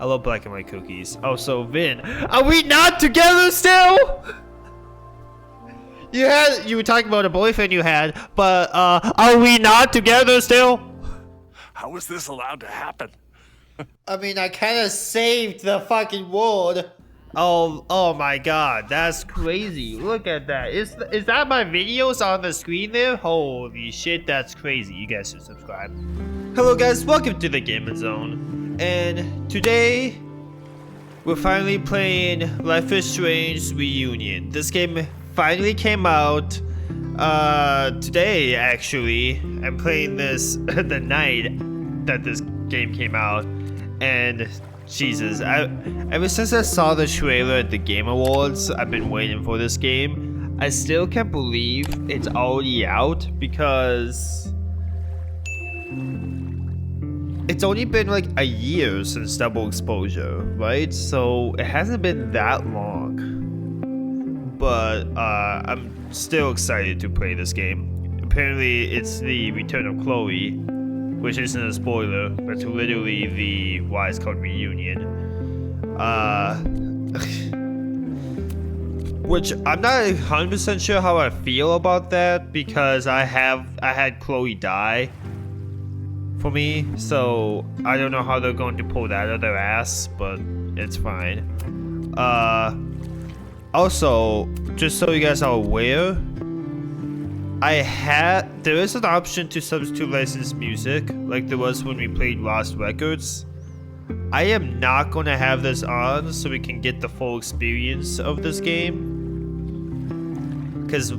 I love black and white cookies. Oh, so Vin, are we not together still? You were talking about a boyfriend you had, but are we not together still? How is this allowed to happen? I mean, I kind of saved the fucking world. Oh my god, that's crazy. Look at that. Is that my videos on the screen there? Holy shit, that's crazy. You guys should subscribe. Hello guys, welcome to the Gaming Zone. And today, we're finally playing Life is Strange Reunion. This game finally came out today, actually. I'm playing this the night that this game came out. And Jesus, ever since I saw the trailer at the Game Awards, I've been waiting for this game. I still can't believe it's already out because it's only been like a year since Double Exposure, right? So it hasn't been that long. But I'm still excited to play this game. Apparently it's the return of Chloe, which isn't a spoiler, but it's literally the why it's called Reunion. Which I'm not 100% sure how I feel about that because I had Chloe die for me, so I don't know how they're going to pull that out of their ass, but it's fine. Also, just so you guys are aware, there is an option to substitute licensed music, like there was when we played Lost Records. I am not going to have this on so we can get the full experience of this game, because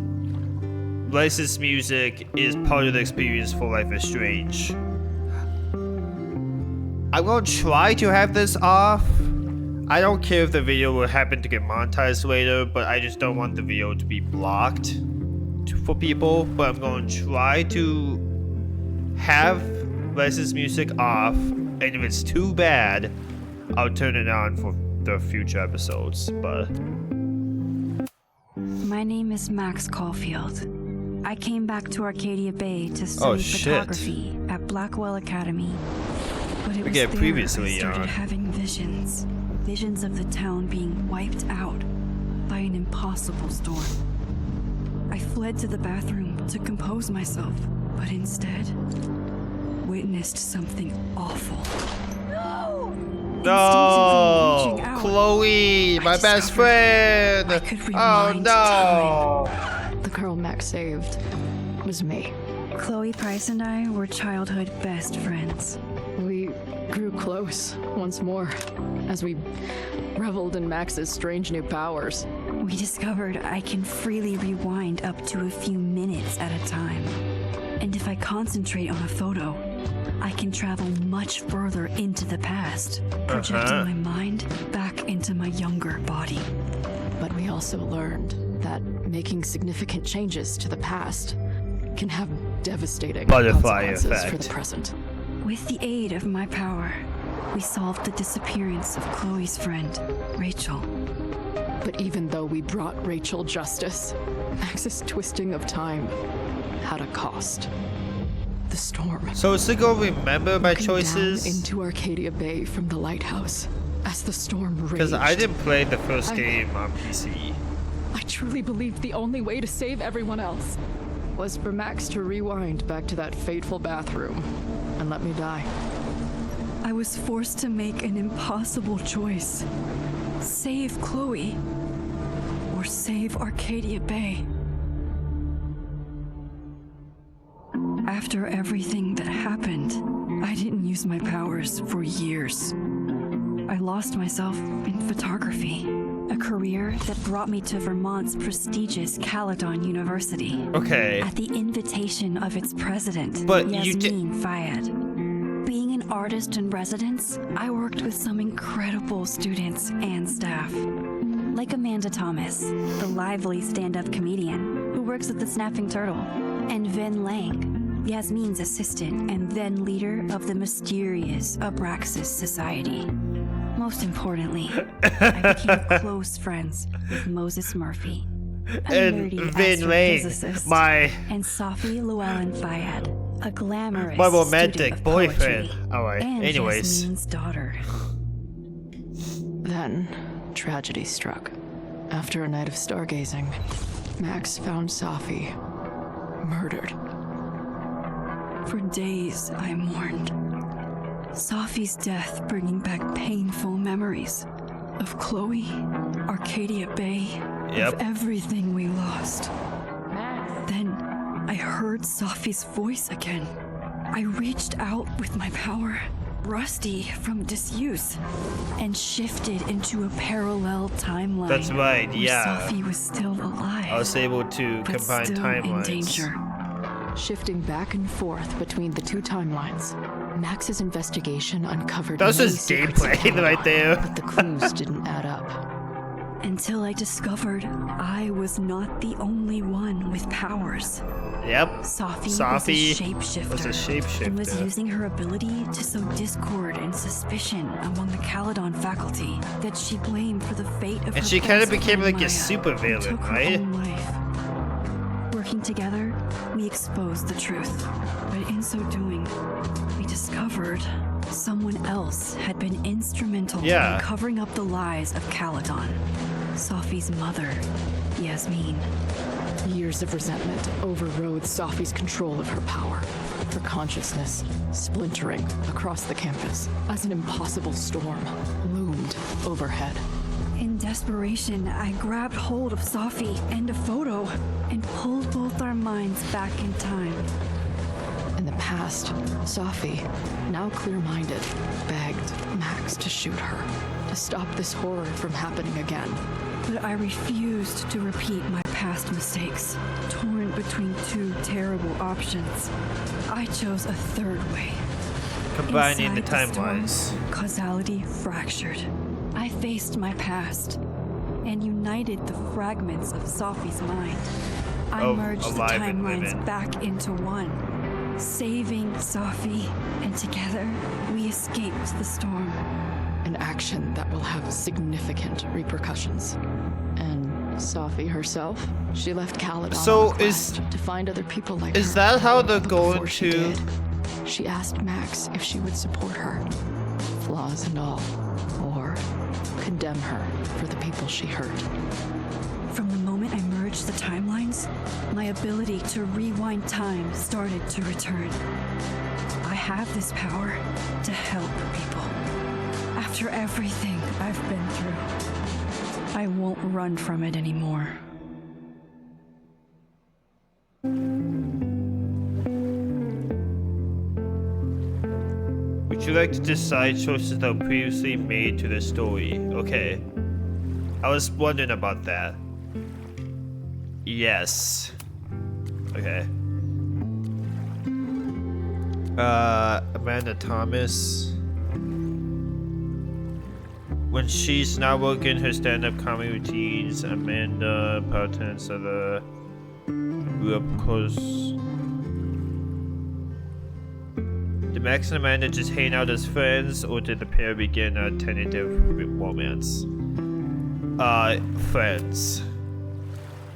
licensed music is part of the experience for Life is Strange. I'm going to try to have this off. I don't care if the video will happen to get monetized later, but I just don't want the video to be blocked for people. But I'm going to try to have licensed music off, and if it's too bad, I'll turn it on for the future episodes. But my name is Max Caulfield. I came back to Arcadia Bay to study photography at Blackwell Academy. But it was there I started having visions of the town being wiped out by an impossible storm. I fled to the bathroom to compose myself, but instead witnessed something awful. No! Chloe, my best friend! Oh no! The girl Max saved was me. Chloe Price and I were childhood best friends. We grew close once more as we reveled in Max's strange new powers. We discovered I can freely rewind up to a few minutes at a time. And if I concentrate on a photo, I can travel much further into the past, projecting my mind back into my younger body. But we also learned that making significant changes to the past can have devastating consequences for the present. With the aid of my power, we solved the disappearance of Chloe's friend, Rachel. But even though we brought Rachel justice, Max's twisting of time had a cost. The storm. So is it gonna remember my choices? Down into Arcadia Bay from the lighthouse as the storm raged. Because I didn't play the first game on PC. I truly believed the only way to save everyone else was for Max to rewind back to that fateful bathroom and let me die. I was forced to make an impossible choice. Save Chloe or save Arcadia Bay. After everything that happened, I didn't use my powers for years. I lost myself in photography, a career that brought me to Vermont's prestigious Caledon University. Okay. At the invitation of its president, but Yasmin Fayed. Being an artist in residence, I worked with some incredible students and staff. Like Amanda Thomas, the lively stand-up comedian who works at the Snapping Turtle, and Vin Lang, Yasmin's assistant and then leader of the mysterious Abraxas Society. Most importantly, I became close friends with Moses Murphy, and Vin Lang, and Sophie Llewellyn Fayed, a glamorous my romantic boyfriend. Poetry, Alright, and anyways. Yasmin's daughter. Then, tragedy struck. After a night of stargazing, Max found Safi murdered. For days, I mourned. Safi's death bringing back painful memories of Chloe, Arcadia Bay, of everything we lost. Then I heard Safi's voice again. I reached out with my power, rusty from disuse, and shifted into a parallel timeline. That's right, where yeah. Safi was still alive. I was able to but combine still timelines. in danger. Shifting back and forth between the two timelines, Max's investigation uncovered That's many just secrets of gameplay Caledon, right there. but the clues didn't add up. Until I discovered I was not the only one with powers. Yep. Safi Safi was a was a shapeshifter. And was shapeshifter. using her ability to sow discord and suspicion among the Caledon faculty that she blamed for the fate of her And she kind of best became friend like a Maya, super who villain, took her right? own life. Working together, we exposed the truth. But in so doing, we discovered someone else had been instrumental Yeah. in covering up the lies of Caledon. Safi's mother, Yasmin. Years of resentment overrode Safi's control of her power, her consciousness splintering across the campus as an impossible storm loomed overhead. In desperation, I grabbed hold of Safi and a photo and pulled both our minds back in time. In the past, Safi, now clear-minded, begged Max to shoot her, to stop this horror from happening again. But I refused to repeat my past mistakes, torn between two terrible options. I chose a third way. Combining the Inside timelines. storm, causality fractured. I faced my past and united the fragments of Safi's mind. I Of merged the alive and timelines living. back into one, saving Safi, and together we escaped the storm. An action that will have significant repercussions. And Safi herself, she left Caledon So on a quest to find other people like her. Is that how they're But going before she to? did, she asked Max if she would support her, flaws and all, or condemn her for the people she hurt. From the moment I merged the timelines, my ability to rewind time started to return. I have this power to help people. After everything I've been through, I won't run from it anymore. Would you like to decide choices that were previously made to the story? Okay. I was wondering about that. Yes. Okay. Amanda Thomas. When she's not working her stand-up comedy routines, Amanda partakes of the close. Did Max and Amanda just hang out as friends, or did the pair begin a tentative romance? Friends.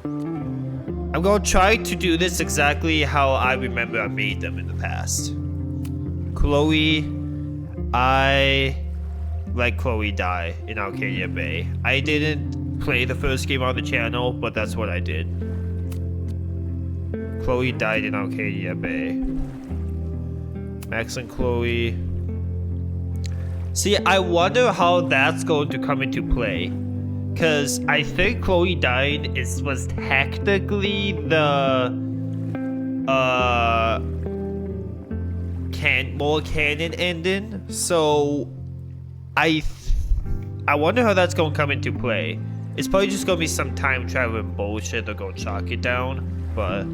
I'm gonna try to do this exactly how I remember I made them in the past. Chloe, I let Chloe die in Arcadia Bay. I didn't play the first game on the channel, but that's what I did. Chloe died in Arcadia Bay. Max and Chloe. See, I wonder how that's going to come into play. Cause I think Chloe dying was technically the more canon ending. So I wonder how that's gonna come into play. It's probably just gonna be some time traveling bullshit. They're gonna chalk it down, but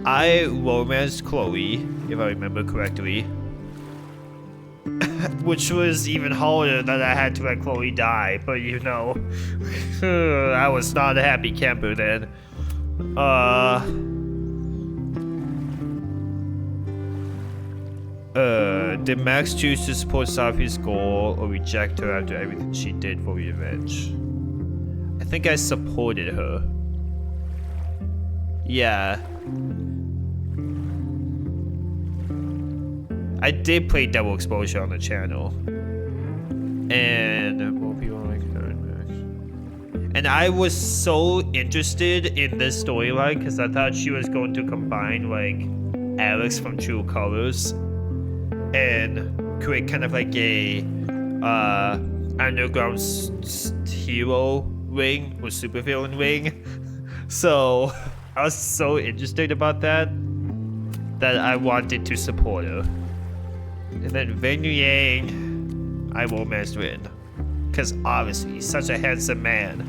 I romanced Chloe, if I remember correctly. Which was even harder that I had to let Chloe die, but you know, I was not a happy camper then. Did Max choose to support Safi's goal or reject her after everything she did for revenge? I think I supported her. Yeah. I did play Double Exposure on the channel. And more people like Max. And I was so interested in this storyline because I thought she was going to combine like Alex from True Colors and create kind of like a underground hero ring or supervillain ring. So I was so interested about that I wanted to support her. And then Wen Yang, I romanced Rin. Because obviously, he's such a handsome man.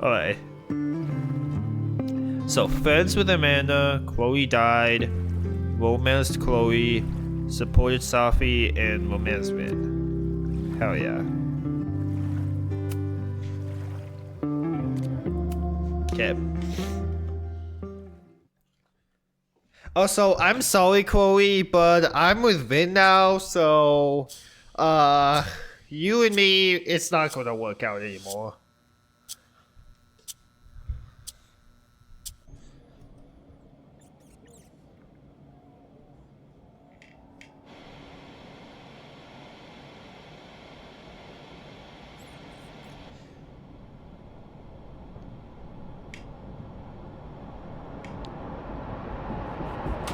Alright. So, friends with Amanda, Chloe died, romanced Chloe, supported Safi, and romanced Rin. Hell yeah. Okay. Also, I'm sorry, Chloe, but I'm with Vin now, so you and me, it's not gonna work out anymore.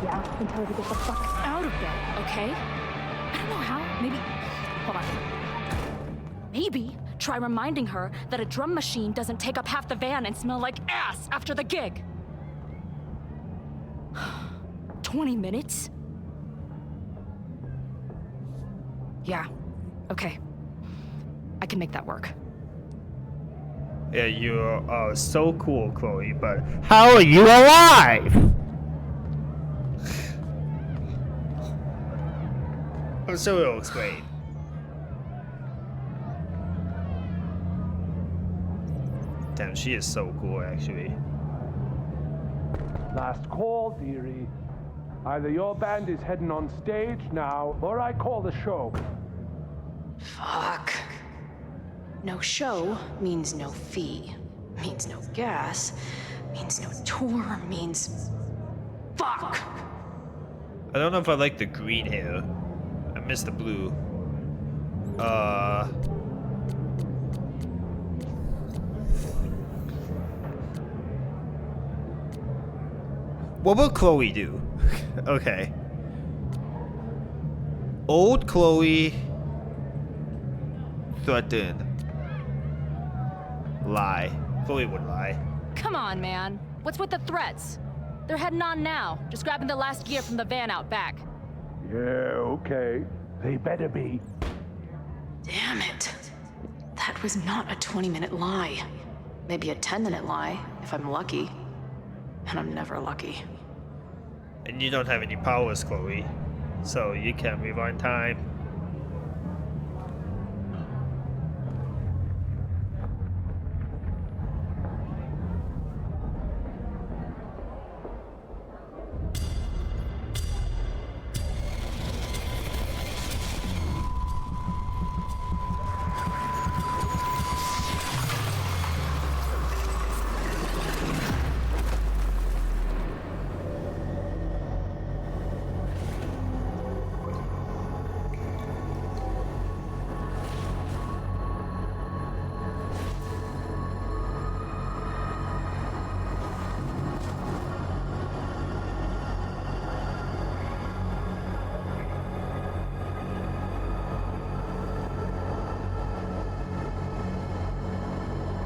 Yeah, and tell her to get the fuck out of bed, okay? I don't know how. Maybe. Hold on. Maybe try reminding her that a drum machine doesn't take up half the van and smell like ass after the gig. 20 minutes? Yeah. Okay. I can make that work. Yeah, you are so cool, Chloe, but how are you alive? I'm sure it'll explain. Damn, she is so cool, actually. Last call, dearie. Either your band is heading on stage now, or I call the show. Fuck. No show means no fee. Means no gas. Means no tour. Means... Fuck! I don't know if I like the green hair. I miss the blue. What will Chloe do? Okay. Old Chloe threaten. Lie. Chloe would lie. Come on, man. What's with the threats? They're heading on now, just grabbing the last gear from the van out back. Yeah, okay. They better be. Damn it. That was not a 20-minute lie. Maybe a 10-minute lie, if I'm lucky. And I'm never lucky. And you don't have any powers, Chloe. So you can't rewind time.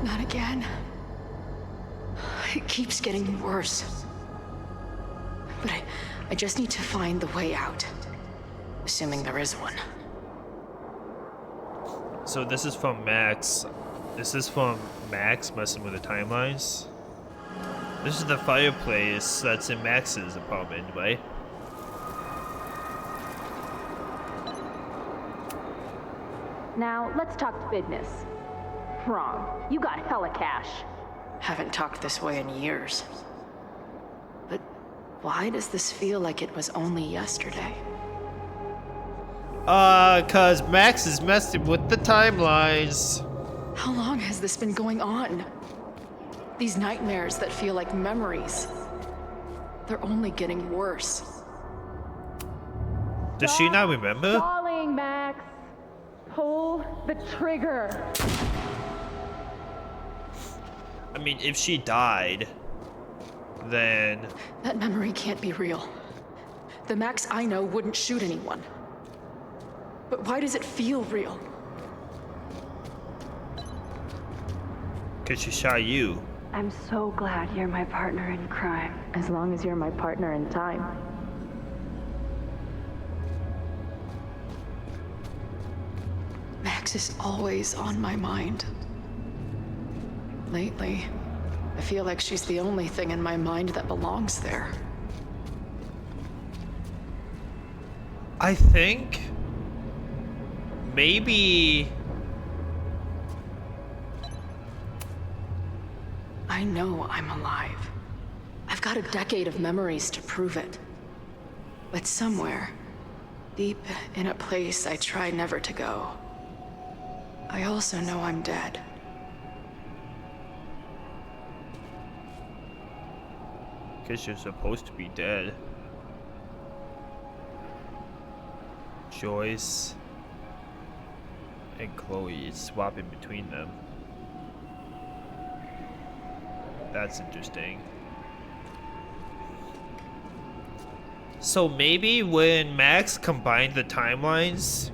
Not again. It keeps getting worse. But I just need to find the way out. Assuming there is one. So this is from Max. This is from Max messing with the timelines. This is the fireplace that's in Max's apartment, right? Now, let's talk business. Wrong. You got hella cash. Haven't talked this way in years. But why does this feel like it was only yesterday? Cause Max is messing with the timelines. How long has this been going on? These nightmares that feel like memories. They're only getting worse. Does she not remember? Falling, Max. the trigger. I mean, if she died, then... That memory can't be real. The Max I know wouldn't shoot anyone. But why does it feel real? Because she shot you. I'm so glad you're my partner in crime. As long as you're my partner in time. Max is always on my mind. Lately, I feel like she's the only thing in my mind that belongs there. I think... maybe... I know I'm alive. I've got a decade of memories to prove it. But somewhere, deep in a place I try never to go, I also know I'm dead. Because you're supposed to be dead. Joyce and Chloe is swapping between them. That's interesting. So maybe when Max combined the timelines,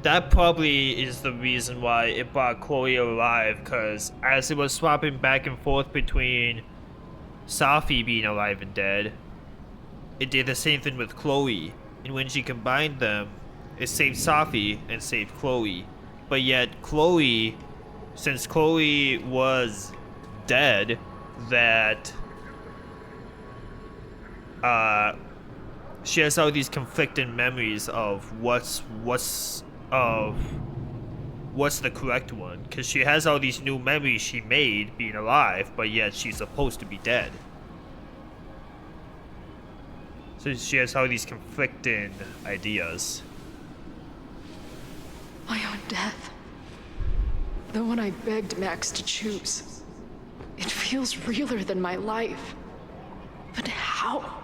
that probably is the reason why it brought Chloe alive, because as it was swapping back and forth between Safi being alive and dead, it did the same thing with Chloe. And when she combined them, it saved Safi and saved Chloe. But yet Chloe, since Chloe was dead, that she has all these conflicting memories of what's the correct one, because she has all these new memories she made being alive, but yet she's supposed to be dead. So she has all these conflicting ideas. My own death. The one I begged Max to choose. It feels realer than my life. But how?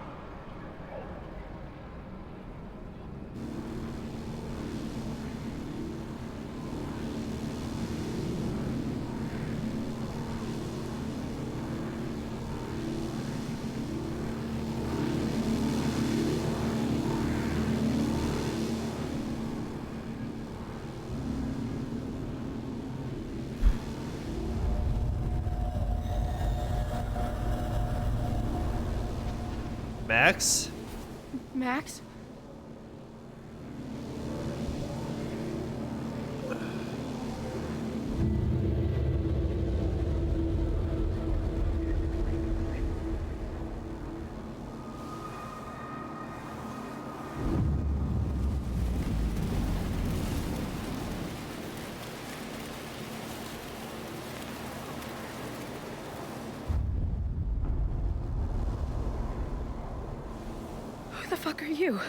Max? Max? Who the fuck are you?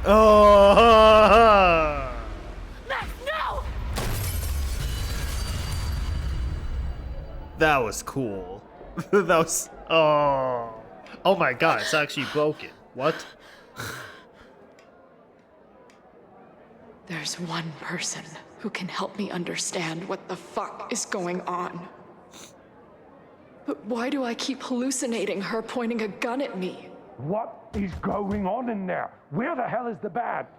Oh! Max, no! That was cool. That was... Oh. Oh my god, it's actually broken. What? There's one person who can help me understand what the fuck is going on. But why do I keep hallucinating her pointing a gun at me? What is going on in there? Where the hell is the bat?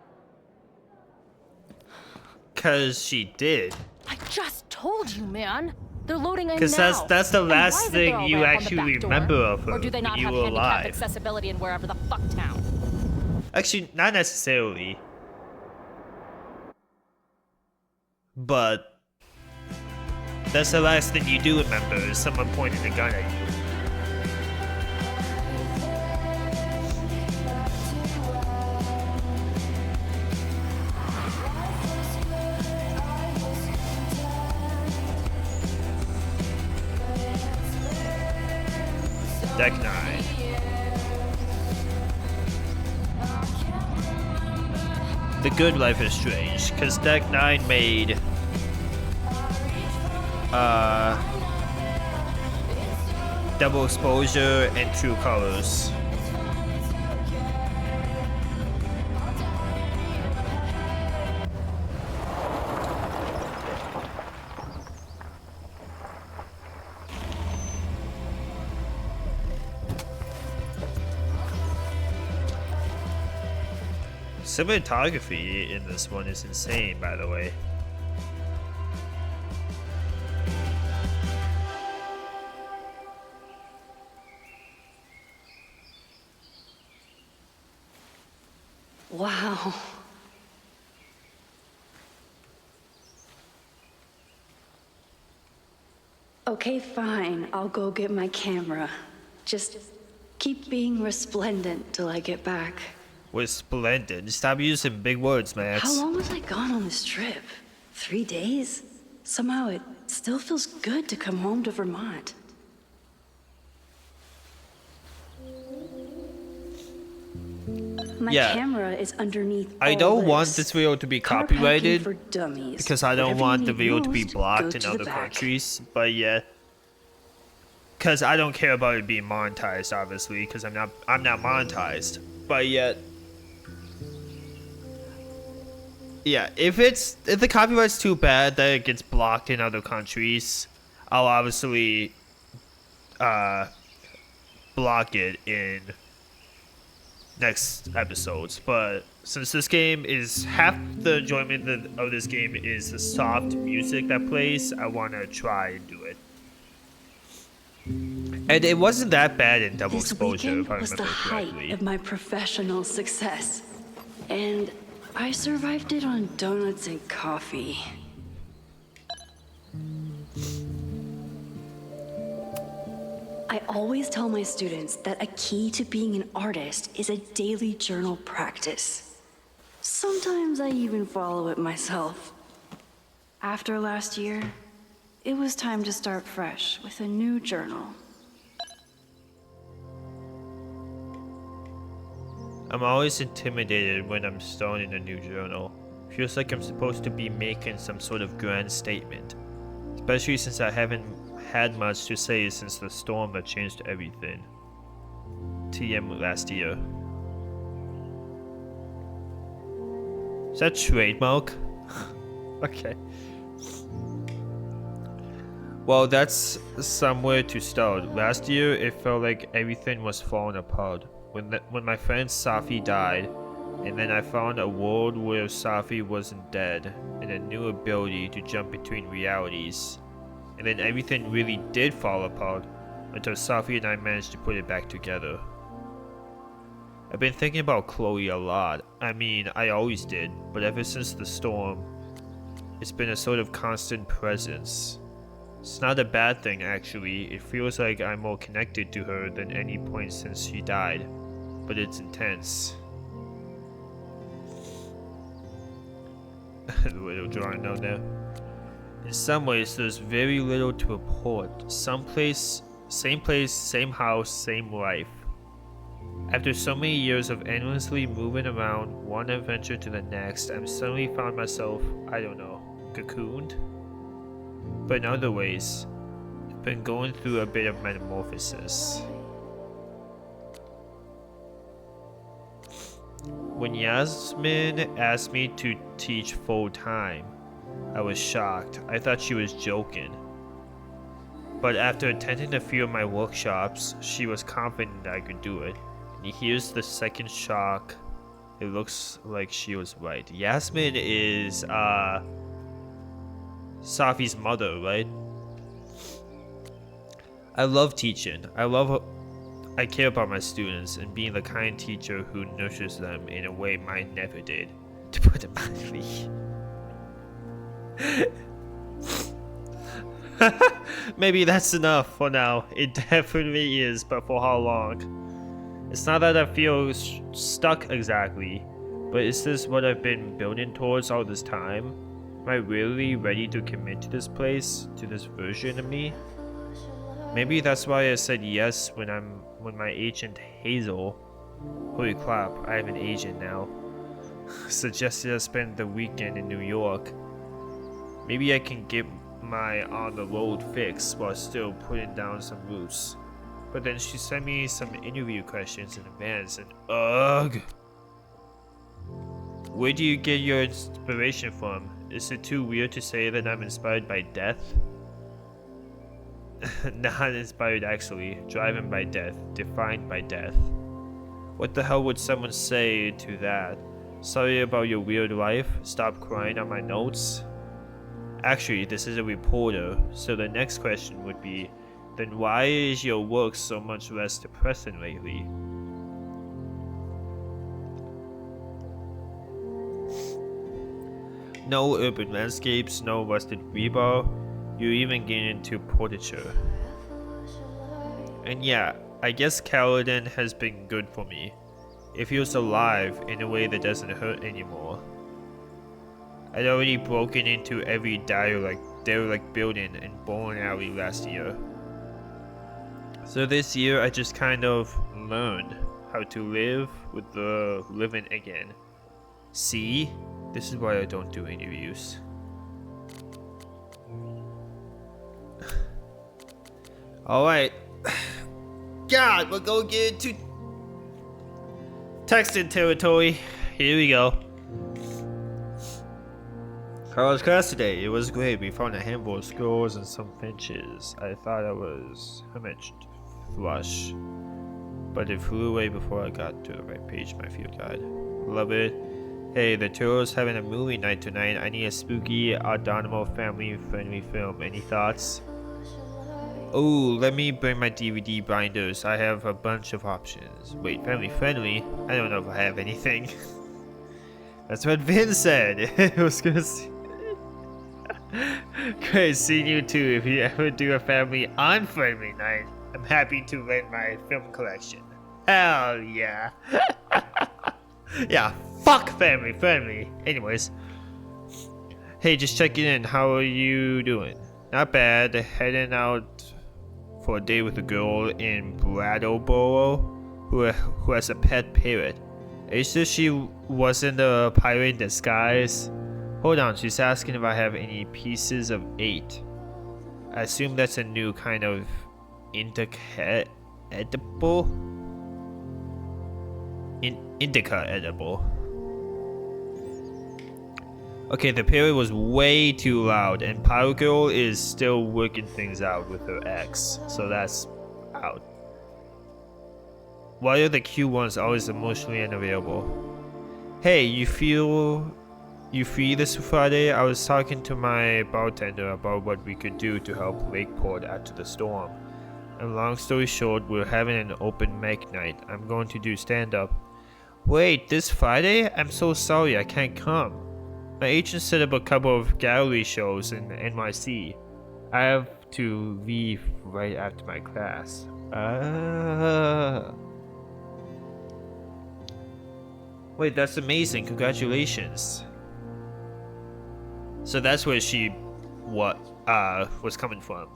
Cause she did. I just told you, man. They're loading in now. Because that's the And why last isn't there thing a you ramp on the actually back door? remember of her Or do they not when you have were handicap alive. accessibility in wherever the fuck town? Actually, not necessarily. But that's the last thing you do remember is someone pointing a gun at you. Deck 9. The Good Life is Strange, because Deck 9 made double exposure and true colors. Cinematography in this one is insane, by the way. Wow. Okay, fine. I'll go get my camera. Just keep being resplendent till I get back. Resplendent. Stop using big words, Max. How long was I gone on this trip? 3 days? Somehow it still feels good to come home to Vermont. My camera is underneath. I don't want this video to be Car packing copyrighted for dummies. because I don't Whatever want you the need video to be most, blocked go in to other the back. countries. But yeah, because I don't care about it being monetized, obviously, because I'm not monetized. But yet, yeah, if the copyright's too bad that it gets blocked in other countries, I'll obviously block it in next episodes. But since this game is half the enjoyment of this game is the soft music that plays, I want to try and do it. And it wasn't that bad in double This exposure, weekend if I was the remember height correctly. of my professional success, and I survived it on donuts and coffee. I always tell my students that a key to being an artist is a daily journal practice. Sometimes I even follow it myself. After last year, it was time to start fresh with a new journal. I'm always intimidated when I'm starting a new journal. Feels like I'm supposed to be making some sort of grand statement. Especially since I haven't had much to say since the storm that changed everything. TM last year. Is that trademark? Okay. Well, that's somewhere to start. Last year, it felt like everything was falling apart. When my friend Safi died, and then I found a world where Safi wasn't dead, and a new ability to jump between realities. And then everything really did fall apart, until Safi and I managed to put it back together. I've been thinking about Chloe a lot. I mean, I always did, but ever since the storm, it's been a sort of constant presence. It's not a bad thing, actually. It feels like I'm more connected to her than any point since she died, but it's intense. A little drawing down there. In some ways, there's very little to report. Same place, same house, same life. After so many years of endlessly moving around one adventure to the next, I'm suddenly found myself, I don't know, cocooned? But in other ways, I've been going through a bit of metamorphosis. When Yasmin asked me to teach full-time, I was shocked. I thought she was joking. But after attending a few of my workshops, she was confident that I could do it. And here's the second shock. It looks like she was right. Yasmin is, Safi's mother, right? I love teaching. I care about my students and being the kind teacher who nurtures them in a way mine never did, to put it mildly. Maybe that's enough for now. It definitely is, but for how long? It's not that I feel stuck exactly, but is this what I've been building towards all this time? Am I really ready to commit to this place, to this version of me? Maybe that's why I said yes when my agent Hazel, holy crap, I have an agent now, suggested I spend the weekend in New York. Maybe I can get my on the road fix while still putting down some roots. But then she sent me some interview questions in advance and ugh. Where do you get your inspiration from? Is it too weird to say that I'm inspired by death? Not inspired actually, driven by death, defined by death. What the hell would someone say to that? Sorry about your weird life, stop crying on my notes? Actually, this is a reporter, so the next question would be, then why is your work so much less depressing lately? No urban landscapes, no rusted rebar, you even get into portraiture. And yeah, I guess Kaladin has been good for me. It feels alive in a way that doesn't hurt anymore. I'd already broken into every derelict building in Bowling Alley last year. So this year I just kind of learned how to live with the living again. See? This is why I don't do interviews. Alright. God, we're gonna get into texting territory. Here we go. College class today. It was great. We found a handful of squirrels and some finches. I thought I was imaged flush, but it flew away before I got to the right page of my field guide. Love it. Hey, the Turtles having a movie night tonight. I need a spooky, O'Donnell family-friendly film. Any thoughts? Oh, let me bring my DVD binders. I have a bunch of options. Wait, family-friendly? I don't know if I have anything. That's what Vin said. I was gonna see. Great, seeing you too. If you ever do a family unfriendly night, I'm happy to rent my film collection. Hell yeah. Yeah, fuck family friendly. Anyways. Hey, just checking in. How are you doing? Not bad. Heading out for a date with a girl in Brattleboro who has a pet parrot. Are you sure she wasn't a pirate in disguise? Hold on, she's asking if I have any pieces of 8. I assume that's a new kind of indica edible? Indica edible. Okay, the parrot was way too loud, and Pirate Girl is still working things out with her ex, so that's out. Why are the cute ones always emotionally unavailable? Hey, you free this Friday? I was talking to my bartender about what we could do to help Lakeport after the storm. And long story short, we're having an open mic night. I'm going to do stand-up. Wait, this Friday? I'm so sorry, I can't come. My agent set up a couple of gallery shows in NYC. I have to leave right after my class. Wait, that's amazing. Congratulations. So that's where she was coming from.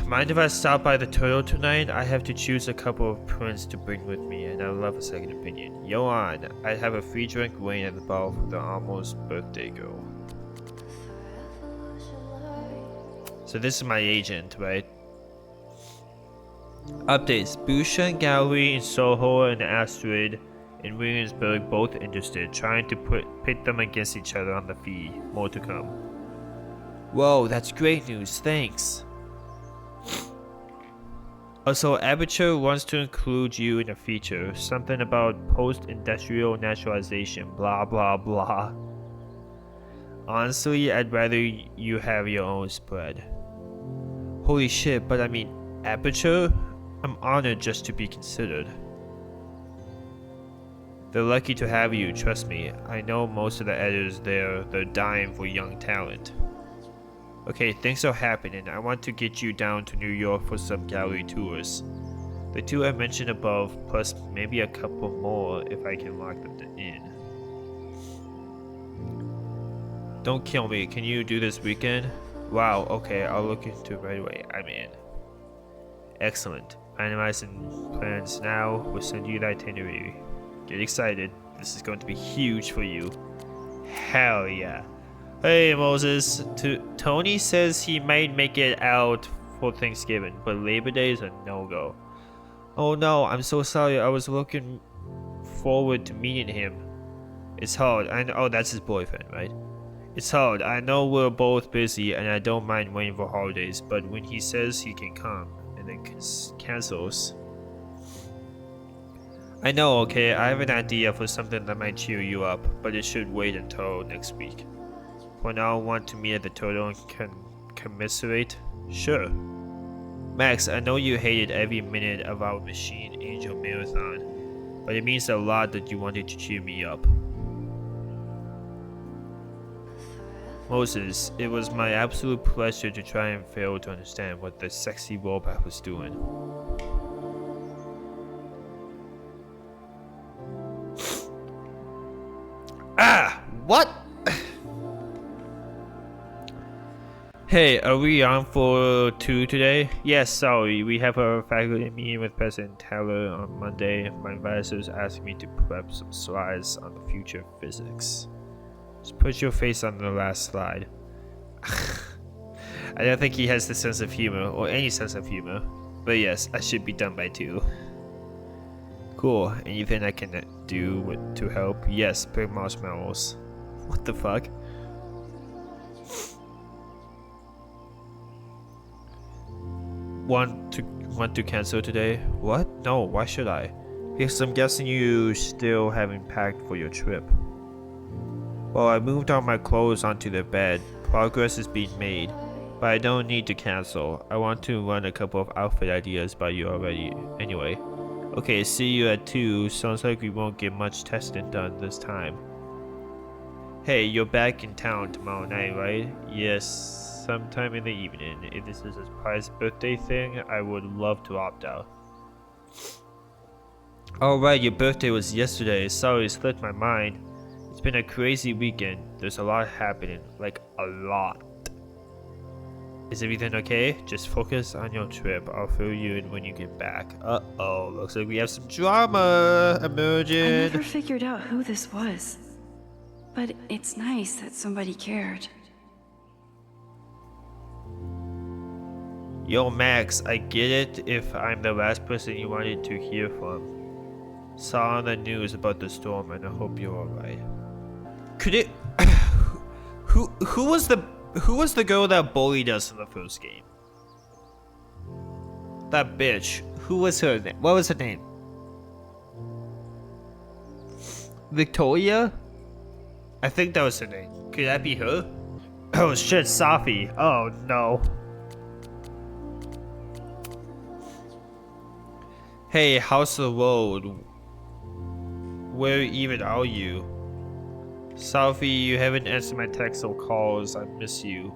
Mind if I stop by the Turtle tonight? I have to choose a couple of prints to bring with me, and I would love a second opinion. Yo on, I'd have a free drink waiting at the bar for the almost birthday girl. So this is my agent, right? Updates. Bushan Gallery in Soho and Asteroid in Williamsburg both interested, trying to pit them against each other on the fee. More to come. Whoa, that's great news, thanks. Also, Aperture wants to include you in a feature. Something about post-industrial naturalization, blah blah blah. Honestly, I'd rather you have your own spread. Holy shit, but I mean, Aperture? I'm honored just to be considered. They're lucky to have you, trust me. I know most of the editors there, they're dying for young talent. Okay, things are happening. I want to get you down to New York for some gallery tours. The 2 I mentioned above, plus maybe a couple more if I can lock them in. Don't kill me, can you do this weekend? Wow, okay, I'll look into it right away. I'm in. Excellent. Finalizing plans now. We'll send you the itinerary. Get excited. This is going to be huge for you. Hell yeah. Hey Moses, Tony says he might make it out for Thanksgiving, but Labor Day is a no-go. Oh no, I'm so sorry. I was looking forward to meeting him. It's hard. Oh, that's his boyfriend, right? It's hard. I know we're both busy, and I don't mind waiting for holidays. But when he says he can come and then cancels, I know. Okay, I have an idea for something that might cheer you up, but it should wait until next week. For now, want to meet at the Turtle and commiserate? Sure. Max, I know you hated every minute of our Machine Angel marathon, but it means a lot that you wanted to cheer me up. Moses, it was my absolute pleasure to try and fail to understand what the sexy robot was doing. Ah! What? Hey, are we on for 2 today? Yes, sorry, we have a faculty meeting with President Taylor on Monday. My advisors asked me to prep some slides on the future of physics. Just put your face on the last slide. I don't think he has the sense of humor, or any sense of humor. But yes, I should be done by 2. Cool, anything I can do to help? Yes, bring marshmallows. What the fuck? Want to cancel today? What? No, why should I? Because I'm guessing you still haven't packed for your trip. Well, I moved all my clothes onto the bed. Progress is being made. But I don't need to cancel. I want to run a couple of outfit ideas by you already. Anyway. Okay, see you at 2. Sounds like we won't get much testing done this time. Hey, you're back in town tomorrow night, right? Yes. Sometime in the evening. If this is a surprise birthday thing, I would love to opt out. Alright, your birthday was yesterday. Sorry, it slipped my mind. It's been a crazy weekend. There's a lot happening. Like, a lot. Is everything okay? Just focus on your trip. I'll fill you in when you get back. Uh-oh, looks like we have some drama emerging. I never figured out who this was. But it's nice that somebody cared. Yo, Max, I get it if I'm the last person you wanted to hear from. Saw on the news about the storm and I hope you're alright. Could it... Who was the girl that bullied us in the first game? That bitch. Who was her name? What was her name? Victoria? I think that was her name. Could that be her? Oh shit, Safi. Oh no. Hey, how's the road? Where even are you? Safi, you haven't answered my texts or calls. I miss you.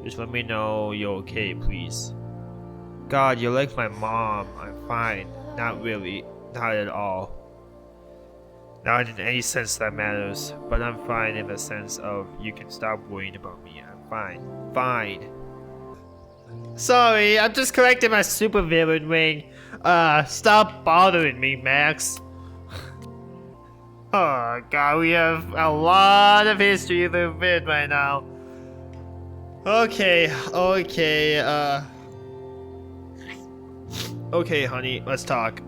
Just let me know you're okay, please. God, you're like my mom. I'm fine. Not really. Not at all. Not in any sense that matters. But I'm fine in the sense of you can stop worrying about me. I'm fine. Fine. Sorry, I'm just correcting my supervillain ring. Stop bothering me, Max. Oh god, we have a lot of history in the vid right now. Okay, okay, honey, let's talk.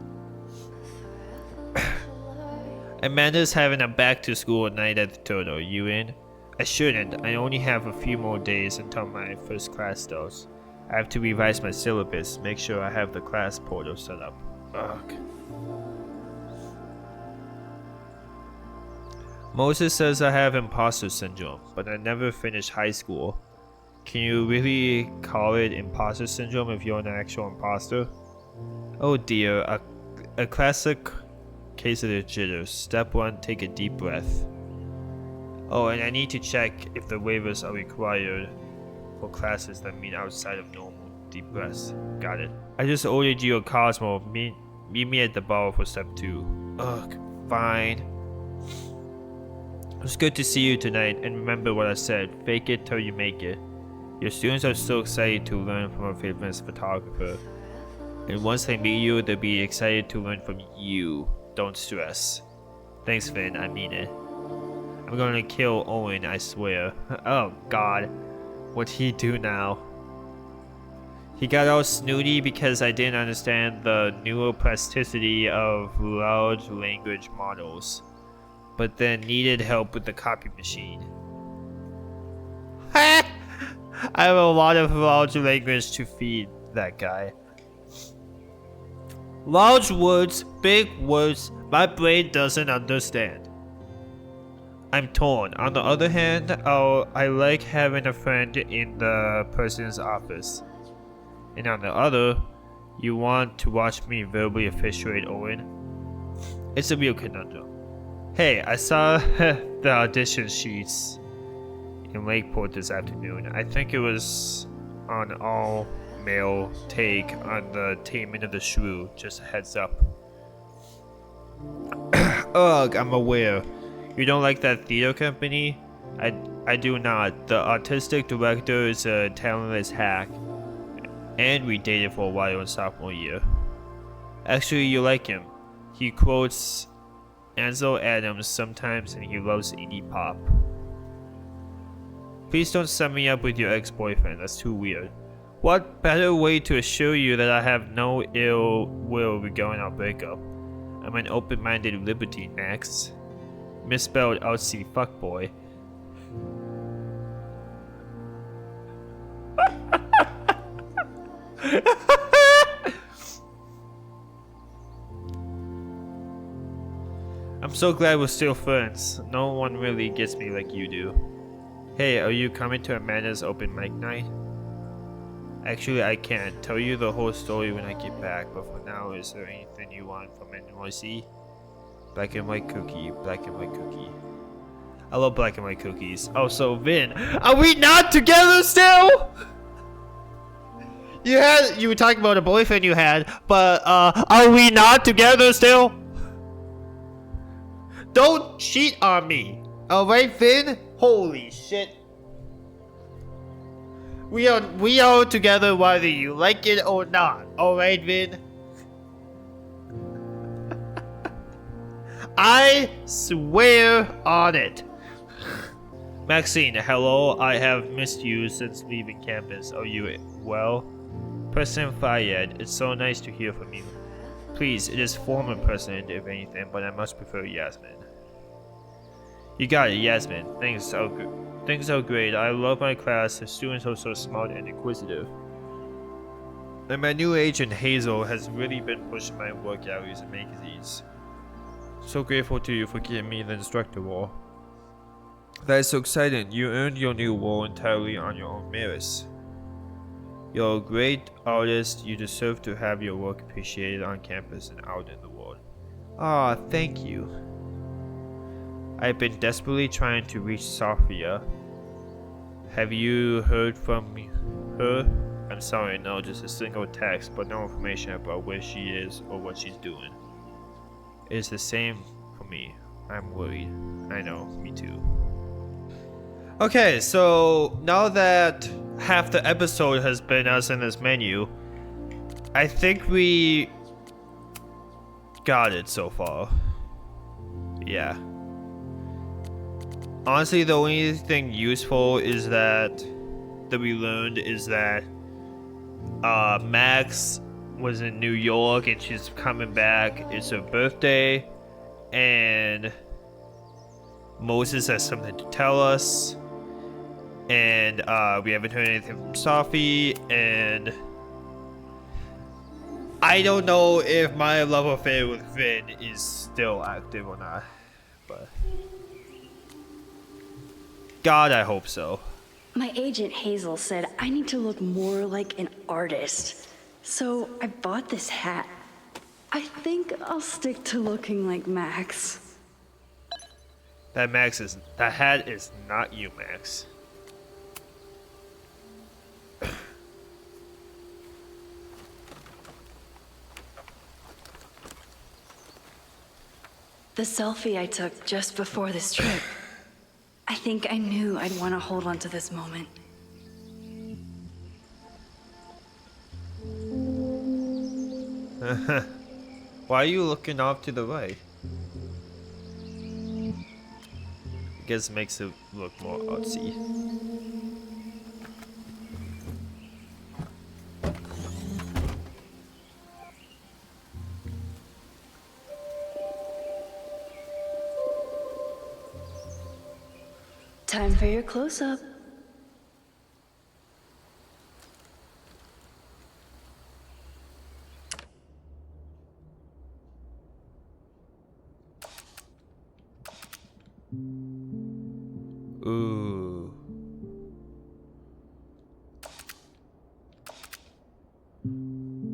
Amanda's having a back to school night at the Turtle. You in? I shouldn't. I only have a few more days until my first class starts. I have to revise my syllabus, make sure I have the class portal set up. Ugh. Moses says I have imposter syndrome, but I never finished high school. Can you really call it imposter syndrome if you're an actual imposter? Oh dear, a classic case of the jitters. Step 1, take a deep breath. Oh, and I need to check if the waivers are required for classes that meet outside of normal deep breaths. Got it. I just ordered you a Cosmo. Meet me at the bar for step 2. Ugh, fine. It was good to see you tonight, and remember what I said. Fake it till you make it. Your students are so excited to learn from a famous photographer. And once they meet you, they'll be excited to learn from you. Don't stress. Thanks, Finn. I mean it. I'm gonna kill Owen, I swear. Oh god. What'd he do now? He got all snooty because I didn't understand the neuroplasticity of large language models, but then needed help with the copy machine. I have a lot of large language to feed that guy. Large words, big words, my brain doesn't understand. I'm torn. On the other hand, I like having a friend in the person's office. And on the other, you want to watch me verbally officiate Owen? It's a real conundrum. Hey, I saw the audition sheets in Lakeport this afternoon. I think it was an all-male take on the Taming of the Shrew. Just a heads up. Ugh, I'm aware. You don't like that theater company? I do not. The artistic director is a talentless hack. And we dated for a while in sophomore year. Actually, you like him. He quotes Ansel Adams sometimes and he loves indie pop. Please don't set me up with your ex-boyfriend, that's too weird. What better way to assure you that I have no ill will regarding our breakup? I'm an open-minded libertine, Max. Misspelled artsy fuckboy. I'm so glad we're still friends. No one really gets me like you do. Hey, are you coming to Amanda's open mic night? Actually, I can't tell you the whole story when I get back, but for now, is there anything you want from NYC? Black and white cookie, black and white cookie. I love black and white cookies. Oh, so Vin, are we not together still? You were talking about a boyfriend you had, but are we not together still? Don't cheat on me, alright, Vin? Holy shit. We are together whether you like it or not, alright, Vin? I swear on it. Maxine, hello. I have missed you since leaving campus. Are you well? President Fayed, it's so nice to hear from you. Please, it is former president if anything, but I must prefer Yasmin. You got it, Yasmin. Things are great. I love my class. The students are so smart and inquisitive. And my new agent Hazel has really been pushing my work galleries and magazines. So grateful to you for giving me the instructor role. That is so exciting. You earned your new role entirely on your own merits. You're a great artist. You deserve to have your work appreciated on campus and out in the world. Ah, thank you. I've been desperately trying to reach Sophia. Have you heard from her? I'm sorry, no, just a single text, but no information about where she is or what she's doing. It's the same for me. I'm worried. I know, me too. Okay, so now that half the episode has been us in this menu, I think we got it so far. Yeah. Honestly, the only thing useful is that we learned is that Max was in New York and she's coming back. It's her birthday, and Moses has something to tell us, and we haven't heard anything from Sophie, and I don't know if my love affair with Vin is still active or not, but God, I hope so. My agent Hazel said I need to look more like an artist. So I bought this hat. I think I'll stick to looking like Max. That hat is not you, Max. The selfie I took just before this trip. I think I knew I'd want to hold on to this moment. Why are you looking off to the right? Guess it makes it look more artsy. Time for your close-up. Ooh.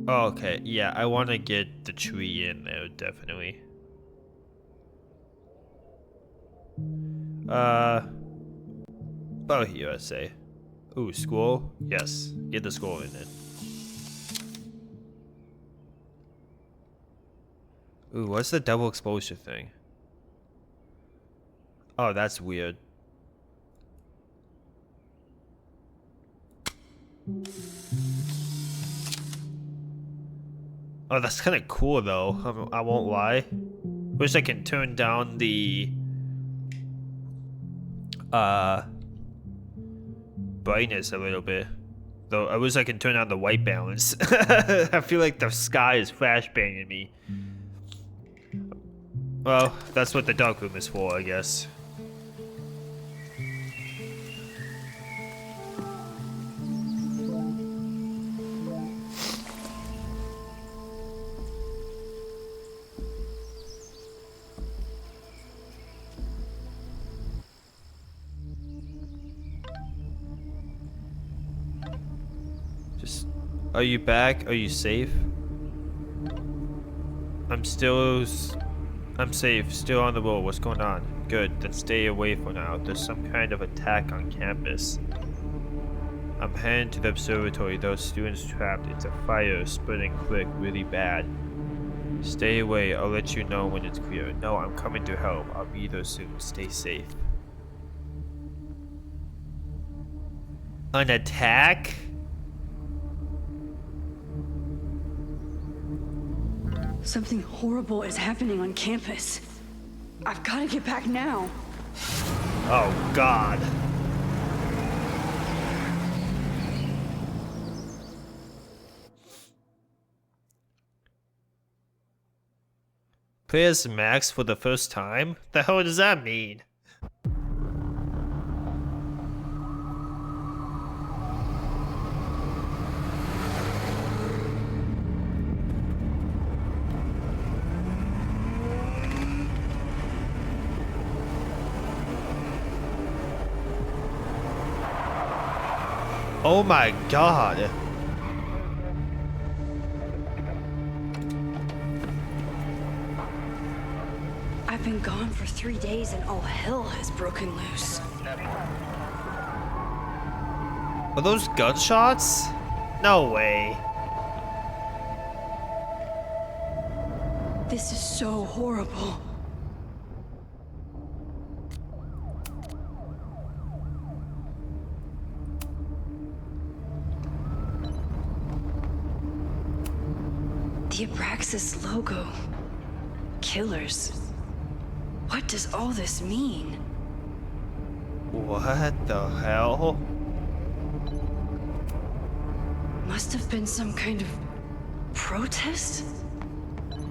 Okay, yeah, I want to get the tree in there, definitely. Oh, here I say. Ooh, scroll? Yes, get the scroll in it. Ooh, what's the double exposure thing? Oh, that's weird. Oh, that's kind of cool though. I won't lie. Wish I can turn down the brightness a little bit. Though I wish I can turn on the white balance. I feel like the sky is flashbanging me. Well, that's what the dark room is for, I guess. Just, are you back? Are you safe? I'm safe, still on the road. What's going on? Good, then stay away for now. There's some kind of attack on campus. I'm heading to the observatory. Those students trapped. It's a fire, spreading quick, really bad. Stay away. I'll let you know when it's clear. No, I'm coming to help. I'll be there soon. Stay safe. An attack? Something horrible is happening on campus. I've got to get back now. Oh, God. Play as Max for the first time? The hell does that mean? Oh my God. I've been gone for 3 days and all hell has broken loose. Are those gunshots? No way. This is so horrible. The Abraxas logo. Killers. What does all this mean? What the hell? Must have been some kind of protest?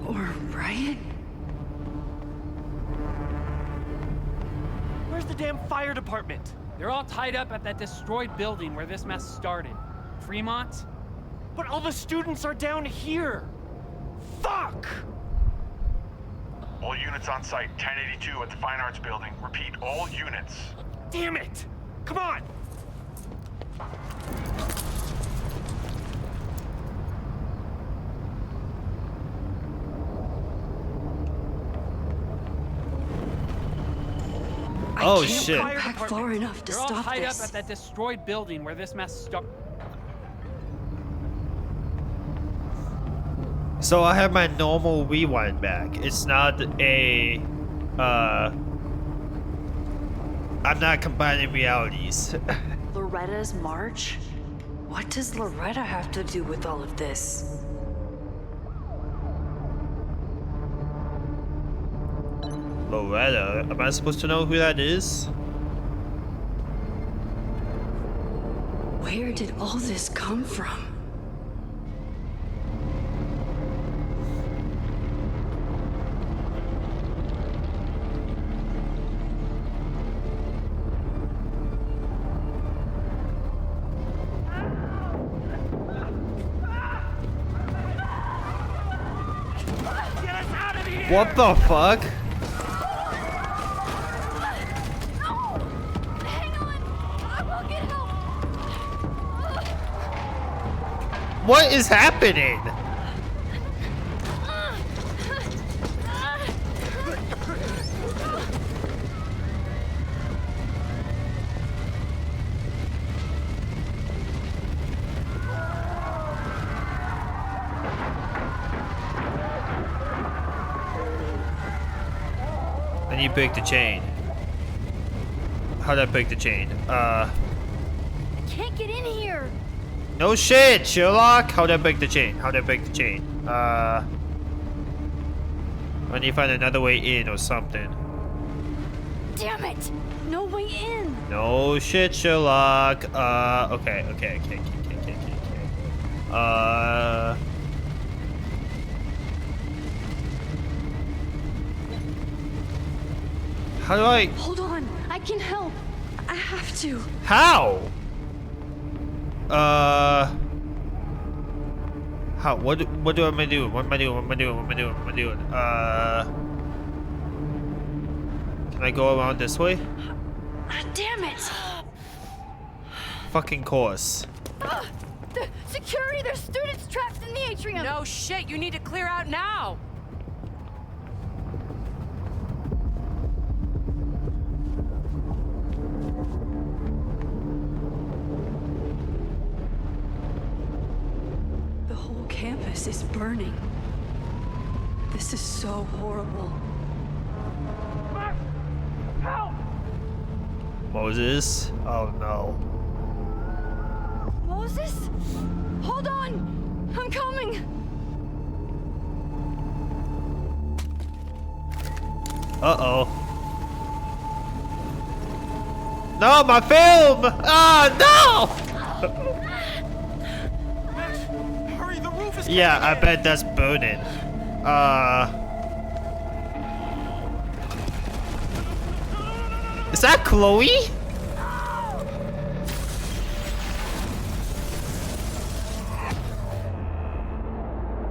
Or riot? Where's the damn fire department? They're all tied up at that destroyed building where this mess started. Fremont? But all the students are down here! Fuck! All units on site, 1082 at the Fine Arts Building. Repeat, all units. Damn it! Come on! Oh shit. Fire Back department. far enough to They're all stop tied this. up at that destroyed building where this mess started. So I have my normal rewind back. It's not a I'm not combining realities. Loretta's march? What does Loretta have to do with all of this? Loretta? Am I supposed to know who that is? Where did all this come from? What the fuck? Hang on! I will get help! What is happening? Then you break the chain. How'd I break the chain? I can't get in here! No shit, Sherlock! How'd I break the chain? How'd I break the chain? I need to find another way in or something. Damn it! No way in! No shit, Sherlock. Okay. How do I? Hold on, I can help. I have to. How? How? What do I do? What am I doing? Can I go around this way? Damn it! Fucking course. The security! There's students trapped in the atrium! No shit, you need to clear out now! The whole campus is burning. This is so horrible. Moses? Oh no. Moses? Hold on! I'm coming! Uh-oh. No, my film! Ah, no! Hurry, the roof is Yeah, I caving in. bet that's burning. Is that Chloe?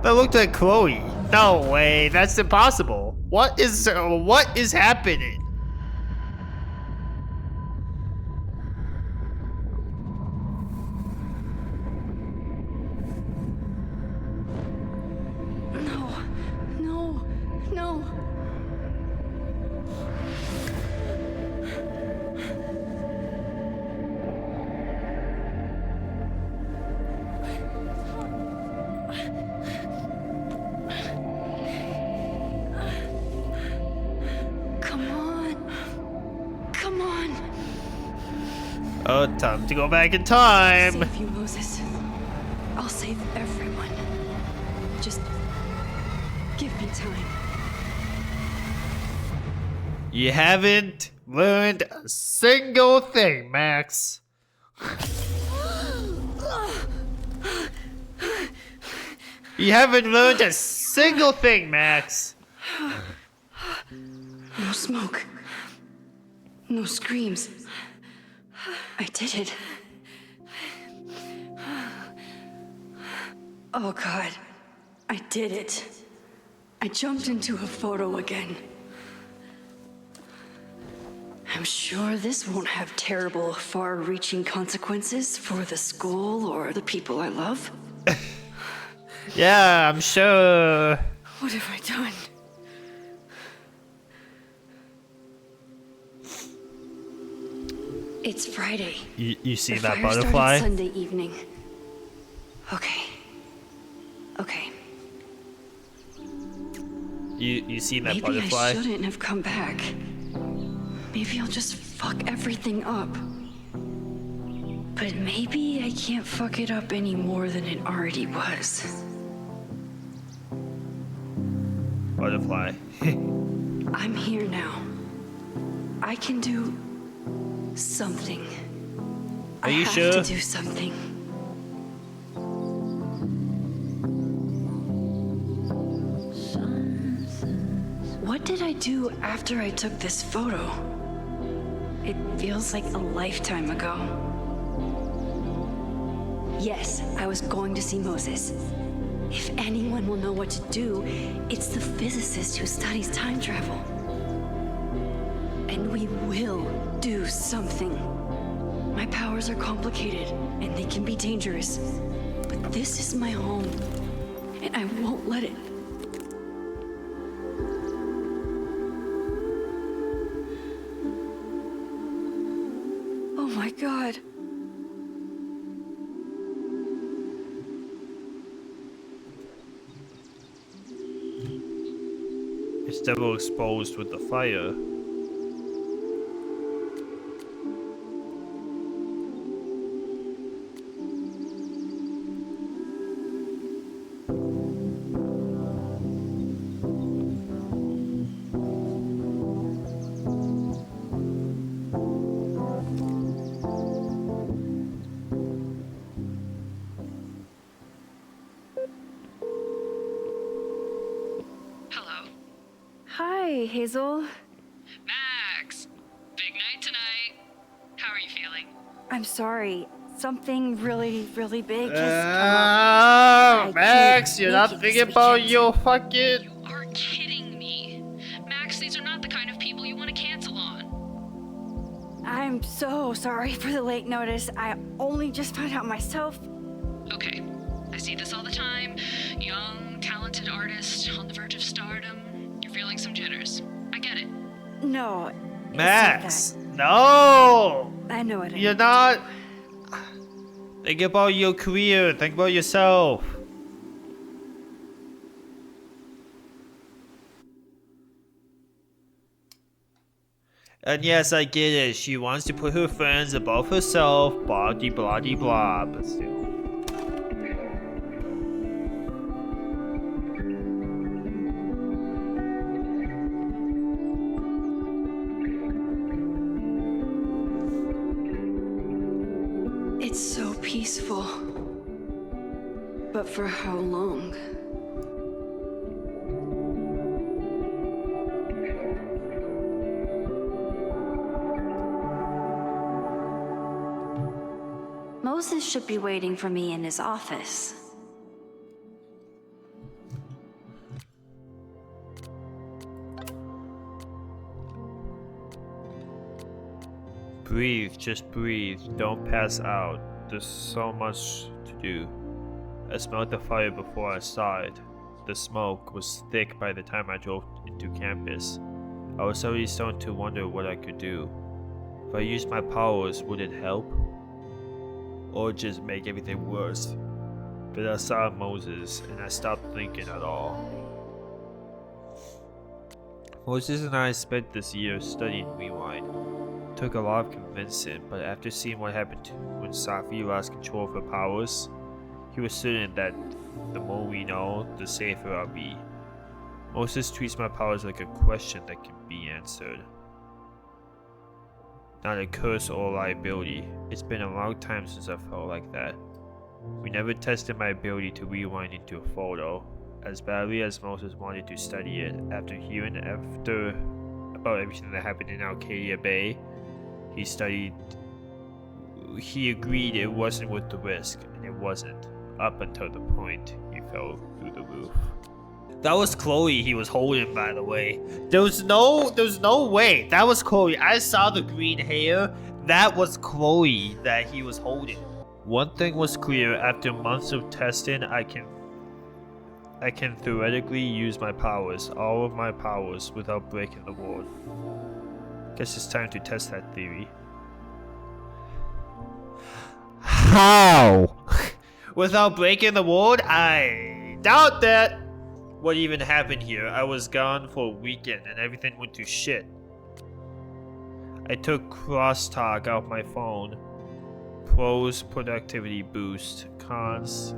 That looked like Chloe. No way, that's impossible. What is happening? No. Come on. Oh, time to go back in time. Save you, Moses. I'll save everyone. Just give me time. You haven't learned a single thing, Max. You haven't learned a single thing, Max. No smoke. No screams. I did it. Oh God, I did it. I jumped into a photo again. I'm sure this won't have terrible, far-reaching consequences for the school or the people I love. Yeah, I'm sure. What have I done? It's Friday. You see The that fire butterfly? started Sunday evening. Okay. You see that Maybe butterfly? I shouldn't have come back. Maybe I'll just fuck everything up. But maybe I can't fuck it up any more than it already was. Butterfly. I'm here now. I can do something. Are you I have sure? to do something. What did I do after I took this photo? It feels like a lifetime ago. Yes, I was going to see Moses. If anyone will know what to do, it's the physicist who studies time travel. And we will do something. My powers are complicated, and they can be dangerous. But this is my home, and I won't let it. Oh my God. It's double exposed with the fire. Hello. Hi, Hazel. Max! Big night tonight. How are you feeling? I'm sorry. Something really, really big has come up. I Max, can't you're make not it thinking this about weekend. your fucking. You are kidding me. Max, these are not the kind of people you want to cancel on. I'm so sorry for the late notice. I only just found out myself. Okay, I see this all the time. Young, talented artist on the verge of stardom. You're feeling some jitters. I get it. No. it's not Max, that. no! I know what I You're need not. to do. Think about your career, think about yourself. And yes, I get it. She wants to put her friends above herself, blah de blah de blah, but still. It's so peaceful. But for how long? Moses should be waiting for me in his office. Breathe, just breathe. Don't pass out. There's so much to do. I smelled the fire before I saw it. The smoke was thick by the time I drove into campus. I was already starting to wonder what I could do. If I used my powers, would it help? Or just make everything worse? But I saw Moses, and I stopped thinking at all. Moses and I spent this year studying Rewind. It took a lot of convincing, but after seeing what happened when Safi lost control of her powers, he was certain that the more we know, the safer I'll be. Moses treats my powers like a question that can be answered, not a curse or a liability. It's been a long time since I felt like that. We never tested my ability to rewind into a photo. As badly as Moses wanted to study it, after hearing about everything that happened in Arcadia Bay, he agreed it wasn't worth the risk, and it wasn't, up until the point he fell through the roof. That was Chloe he was holding, by the way. There's no way. That was Chloe. I saw the green hair. That was Chloe that he was holding. One thing was clear, after months of testing, I can theoretically use my powers, all of my powers, without breaking the wall. Guess it's time to test that theory. How? Without breaking the wall? I doubt that. What even happened here? I was gone for a weekend and everything went to shit. I took crosstalk out my phone. Pros, productivity boost. Cons,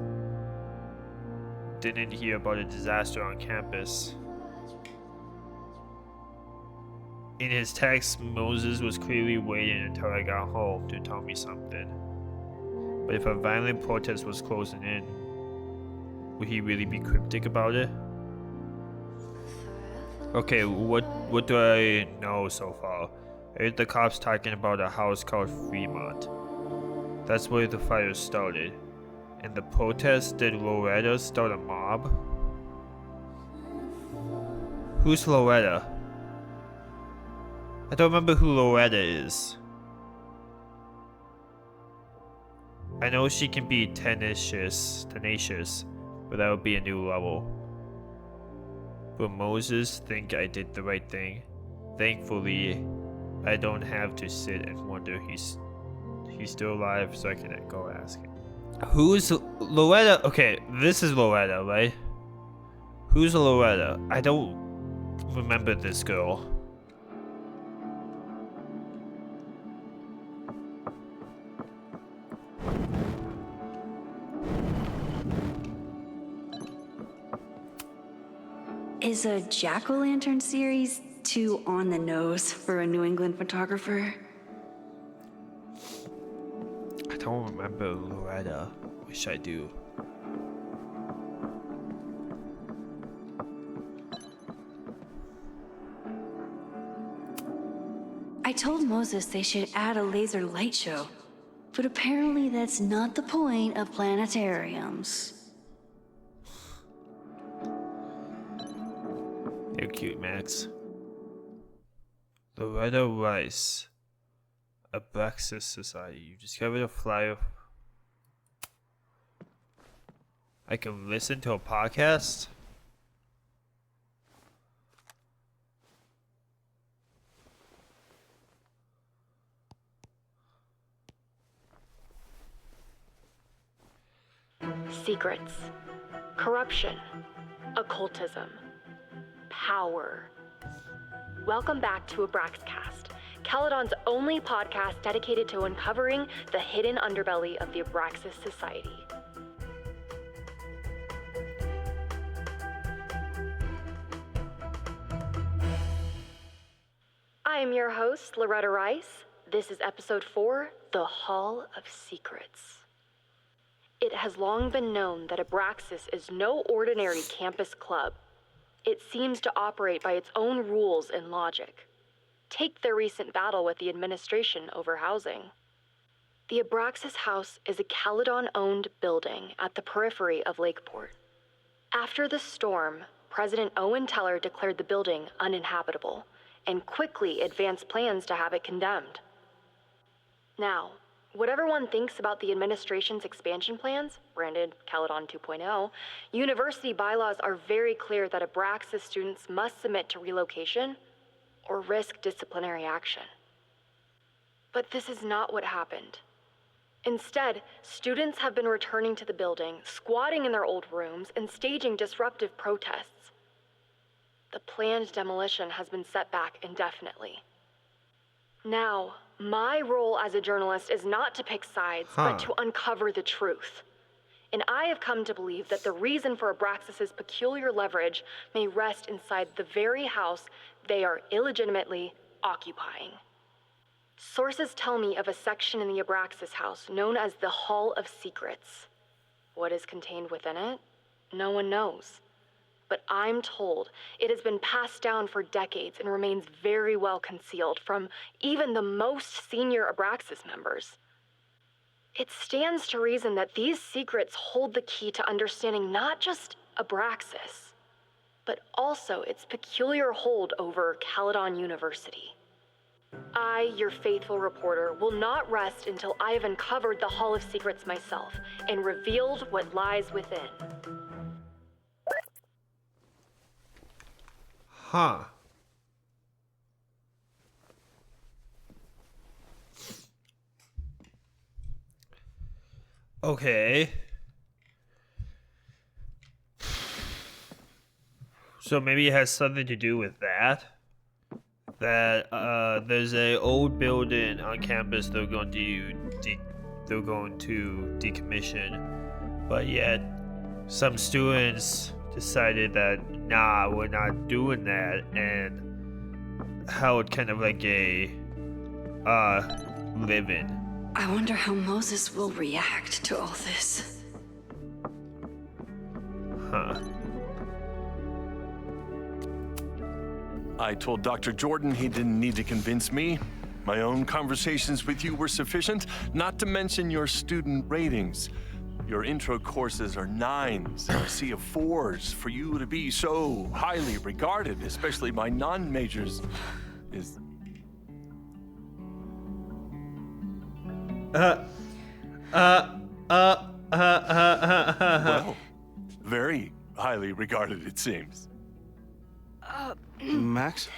didn't hear about a disaster on campus. In his text, Moses was clearly waiting until I got home to tell me something. But if a violent protest was closing in, would he really be cryptic about it? Okay, what do I know so far? I heard the cops talking about a house called Fremont. That's where the fire started. And the protest, did Loretta start a mob? Who's Loretta? I don't remember who Loretta is. I know she can be tenacious, but that would be a new level. Will Moses think I did the right thing? Thankfully, I don't have to sit and wonder he's still alive, so I can go ask him. Who's Loretta? Okay, this is Loretta, right? Who's Loretta? I don't remember this girl. Is a jack-o'-lantern series too on the nose for a New England photographer? I don't remember Loretta. Wish I do. I told Moses they should add a laser light show, but apparently that's not the point of planetariums. You're cute, Max. Loretta Rice. Abraxas Society. You discovered a flyer. I can listen to a podcast? Secrets, corruption, occultism, power. Welcome back to Abraxcast, Caledon's only podcast dedicated to uncovering the hidden underbelly of the Abraxas Society. I am your host, Loretta Rice. This is episode 4, The Hall of Secrets. It has long been known that Abraxas is no ordinary campus club. It seems to operate by its own rules and logic. Take their recent battle with the administration over housing. The Abraxas House is a Caledon-owned building at the periphery of Lakeport. After the storm, President Owen Teller declared the building uninhabitable and quickly advanced plans to have it condemned. Now, whatever one thinks about the administration's expansion plans, branded Caledon 2.0, university bylaws are very clear that Abraxas students must submit to relocation or risk disciplinary action. But this is not what happened. Instead, students have been returning to the building, squatting in their old rooms, and staging disruptive protests. The planned demolition has been set back indefinitely. Now, my role as a journalist is not to pick sides, but to uncover the truth. And I have come to believe that the reason for Abraxas's peculiar leverage may rest inside the very house they are illegitimately occupying. Sources tell me of a section in the Abraxas house known as the Hall of Secrets. What is contained within it? No one knows. But I'm told it has been passed down for decades and remains very well concealed from even the most senior Abraxas members. It stands to reason that these secrets hold the key to understanding not just Abraxas, but also its peculiar hold over Caledon University. I, your faithful reporter, will not rest until I have uncovered the Hall of Secrets myself and revealed what lies within. Huh. Okay. So maybe it has something to do with that. That there's a old building on campus they're going to decommission, but yet some students decided that nah, we're not doing that, and held kind of like a live-in. I wonder how Moses will react to all this. Huh. I told Dr. Jordan he didn't need to convince me. My own conversations with you were sufficient, not to mention your student ratings. Your intro courses are 9s and a sea of 4s. For you to be so highly regarded, especially by non-majors, is... Well, very highly regarded, it seems. Max?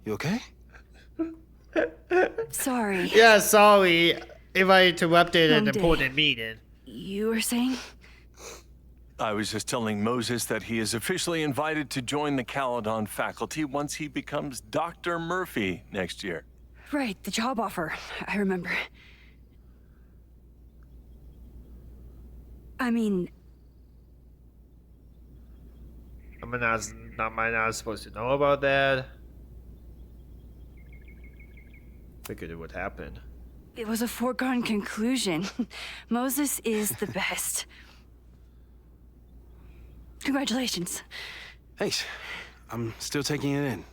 You okay? Sorry. Yeah, sorry if I interrupted an Long day. important meeting. You were saying? I was just telling Moses that he is officially invited to join the Caledon faculty once he becomes Dr. Murphy next year. Right, the job offer. I remember. I mean, Am I not supposed to know about that? Figured it would happen. it was a foregone conclusion. Moses is the best. Congratulations. Thanks. I'm still taking it in.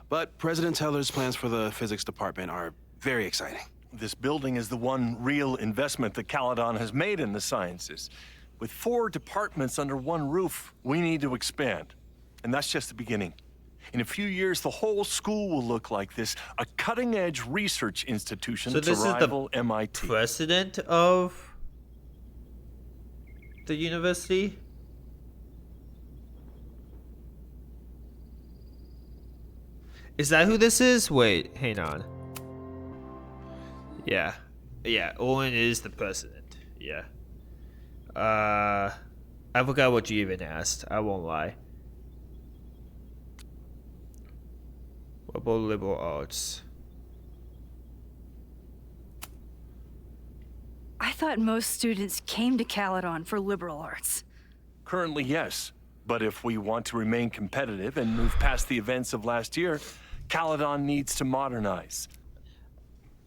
But President Teller's plans for the physics department are very exciting. This building is the one real investment that Caledon has made in the sciences. With 4 departments under one roof, we need to expand. And that's just the beginning. In a few years, the whole school will look like this, a cutting-edge research institution So to this is rival the MIT. president of the university? Is that who this is? Wait, hang on. Yeah. Yeah, Owen is the president. Yeah. I forgot what you even asked. I won't lie. What about liberal arts? I thought most students came to Caledon for liberal arts. Currently, yes. But if we want to remain competitive and move past the events of last year, Caledon needs to modernize.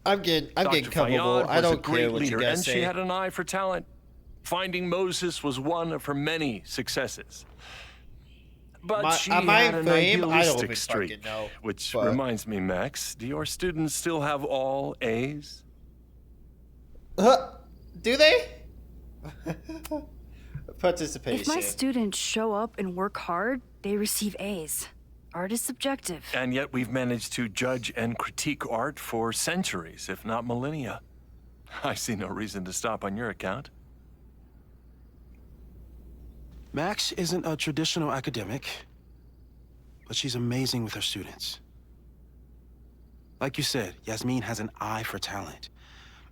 I'm getting comfortable. Fayad I was a don't great care what you leader, guys and say. she had an eye for talent. Finding Moses was one of her many successes. But she am I had an fame? I don't idealistic even streak. fucking know. Which But- reminds me, Max, do your students still have all A's? Do they? Participation. If my students show up and work hard, they receive A's. Art is subjective. And yet we've managed to judge and critique art for centuries, if not millennia. I see no reason to stop on your account. Max isn't a traditional academic, but she's amazing with her students. Like you said, Yasmin has an eye for talent.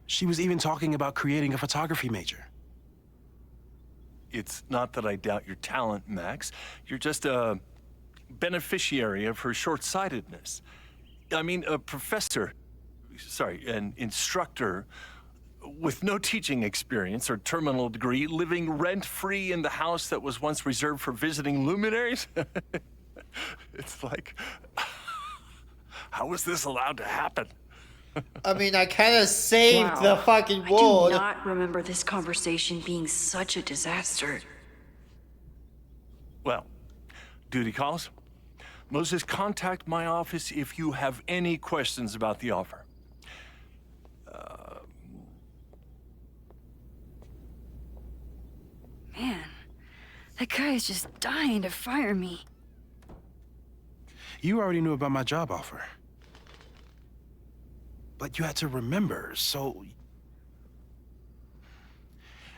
She was even talking about creating a photography major. It's not that I doubt your talent, Max. You're just a beneficiary of her short-sightedness. I mean, a professor, an instructor with no teaching experience or terminal degree, living rent-free in the house that was once reserved for visiting luminaries? It's like, how was this allowed to happen? I mean, I kind of saved Wow. the fucking I do world. not remember this conversation being such a disaster. Well, duty calls. Moses, contact my office if you have any questions about the offer. Man, that guy is just dying to fire me. You already knew about my job offer. But you had to remember, so...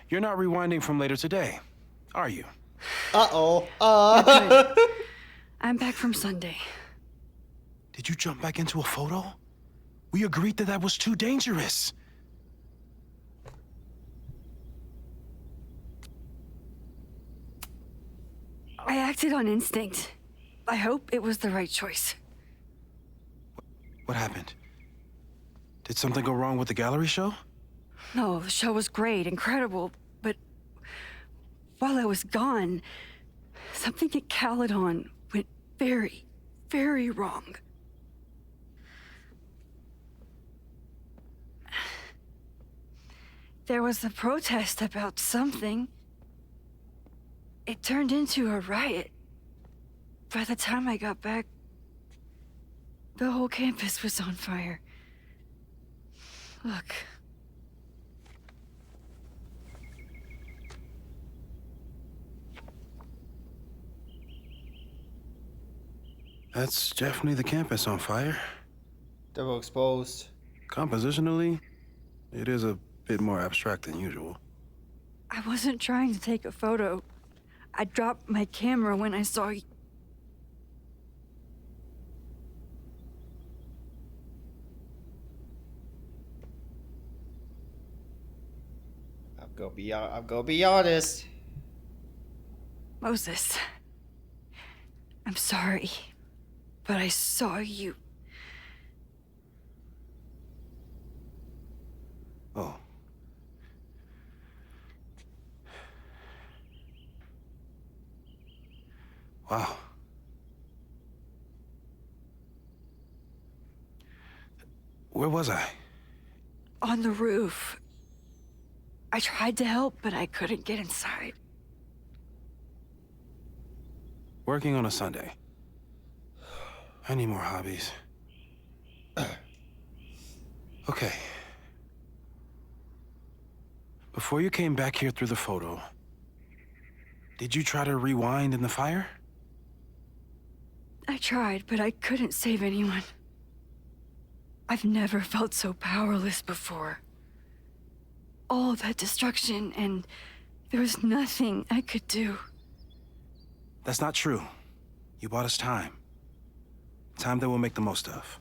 You're not rewinding from later today, are you? Uh-oh. I'm back from Sunday. Did you jump back into a photo? We agreed that was too dangerous. I acted on instinct. I hope it was the right choice. What happened? Did something go wrong with the gallery show? No, the show was great, incredible, but while I was gone, something at Caledon went very, very wrong. There was a protest about something. It turned into a riot. By the time I got back, the whole campus was on fire. Look. That's definitely the campus on fire. Double exposed. Compositionally, it is a bit more abstract than usual. I wasn't trying to take a photo. I dropped my camera when I saw you. I'm gonna be honest. Moses. I'm sorry, but I saw you. Oh. Wow. Where was I? On the roof. I tried to help, but I couldn't get inside. Working on a Sunday. I need more hobbies. Okay. Before you came back here through the photo, did you try to rewind in the fire? I tried, but I couldn't save anyone. I've never felt so powerless before. All that destruction, and there was nothing I could do. That's not true. You bought us time. Time that we'll make the most of.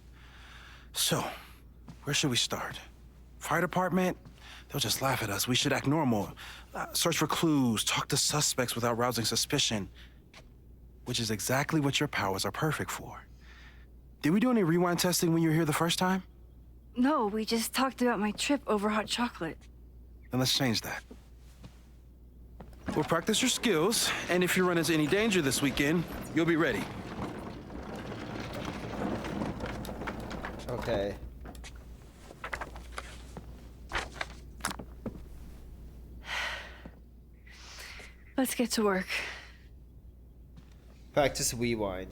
So, where should we start? Fire department? They'll just laugh at us. We should act normal. Search for clues, talk to suspects without rousing suspicion. Which is exactly what your powers are perfect for. Did we do any rewind testing when you were here the first time? No, we just talked about my trip over hot chocolate. Then let's change that. We'll practice your skills, and if you run into any danger this weekend, you'll be ready. Okay. Let's get to work. Practice rewind.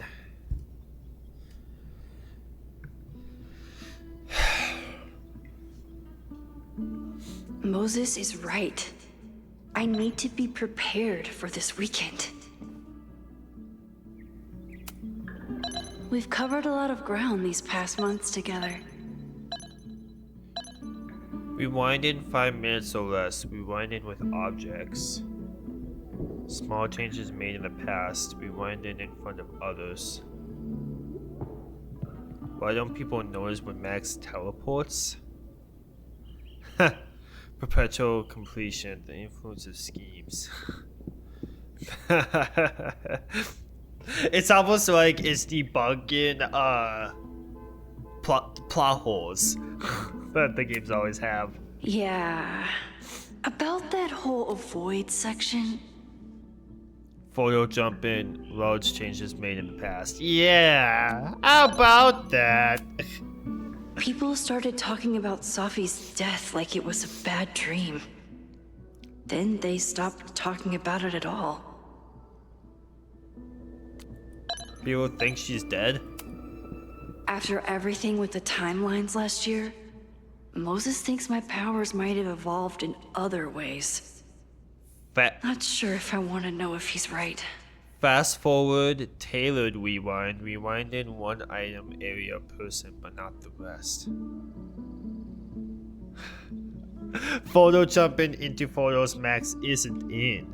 Moses is right. I need to be prepared for this weekend. We've covered a lot of ground these past months together. Rewind in 5 minutes or less. Rewind in with objects. Small changes made in the past. Rewind in front of others. Why don't people notice when Max teleports? Perpetual completion. The influence of schemes. It's almost like it's debunking plot holes that the games always have. Yeah. About that whole avoid section. Photo jump in, large changes made in the past. Yeah, how about that? People started talking about Safi's death like it was a bad dream. Then they stopped talking about it at all. People think she's dead? After everything with the timelines last year, Moses thinks my powers might have evolved in other ways. Not sure if I want to know if he's right. Fast forward, tailored rewind. Rewind in one item, area, person, but not the rest. Photo jumping into photos Max isn't in.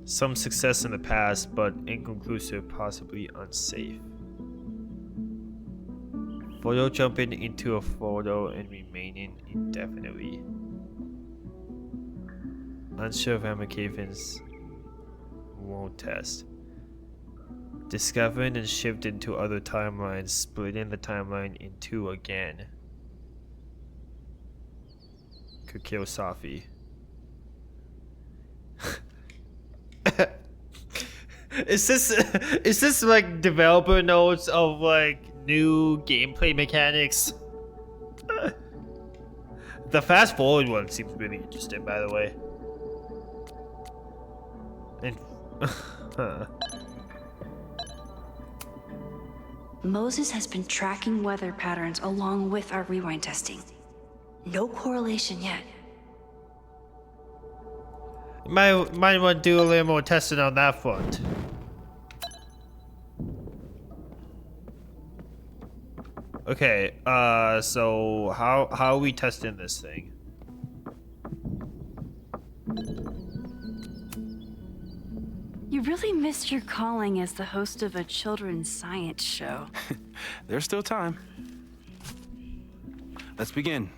Some success in the past, but inconclusive, possibly unsafe. Photo jumping into a photo and remaining indefinitely. Unsure of applications won't test. Discovering and shifting to other timelines, splitting the timeline in two again. Could kill Safi. Is this like developer notes of like new gameplay mechanics? The fast forward one seems really interesting, by the way. And Moses has been tracking weather patterns along with our rewind testing. No correlation yet. might want to do a little more testing on that front. Okay, so how are we testing this thing? You really missed your calling as the host of a children's science show. There's still time. Let's begin.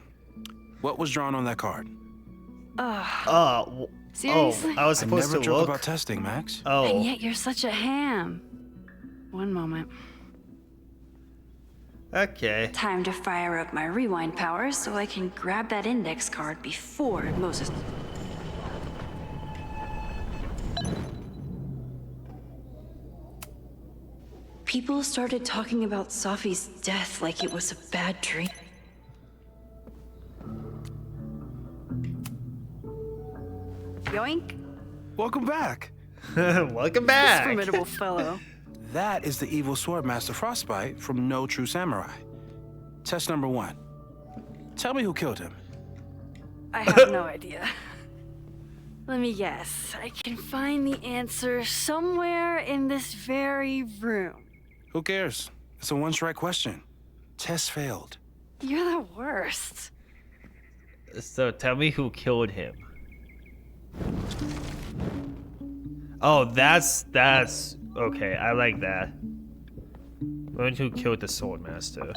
What was drawn on that card? Seriously? Oh, I was supposed I never to joke look. about testing, Max. Oh. And yet you're such a ham. One moment. Okay. Time to fire up my rewind powers so I can grab that index card before Moses. People started talking about Safi's death like it was a bad dream. Yoink. Welcome back. Welcome This back. formidable fellow. That is the evil Swordmaster Frostbite from No True Samurai. Test number 1. Tell me who killed him. I have no idea. Let me guess. I can find the answer somewhere in this very room. Who cares? It's a one-strike question. Test failed. You're the worst. So tell me who killed him. Oh, that's okay. I like that. Learn who killed the Swordmaster.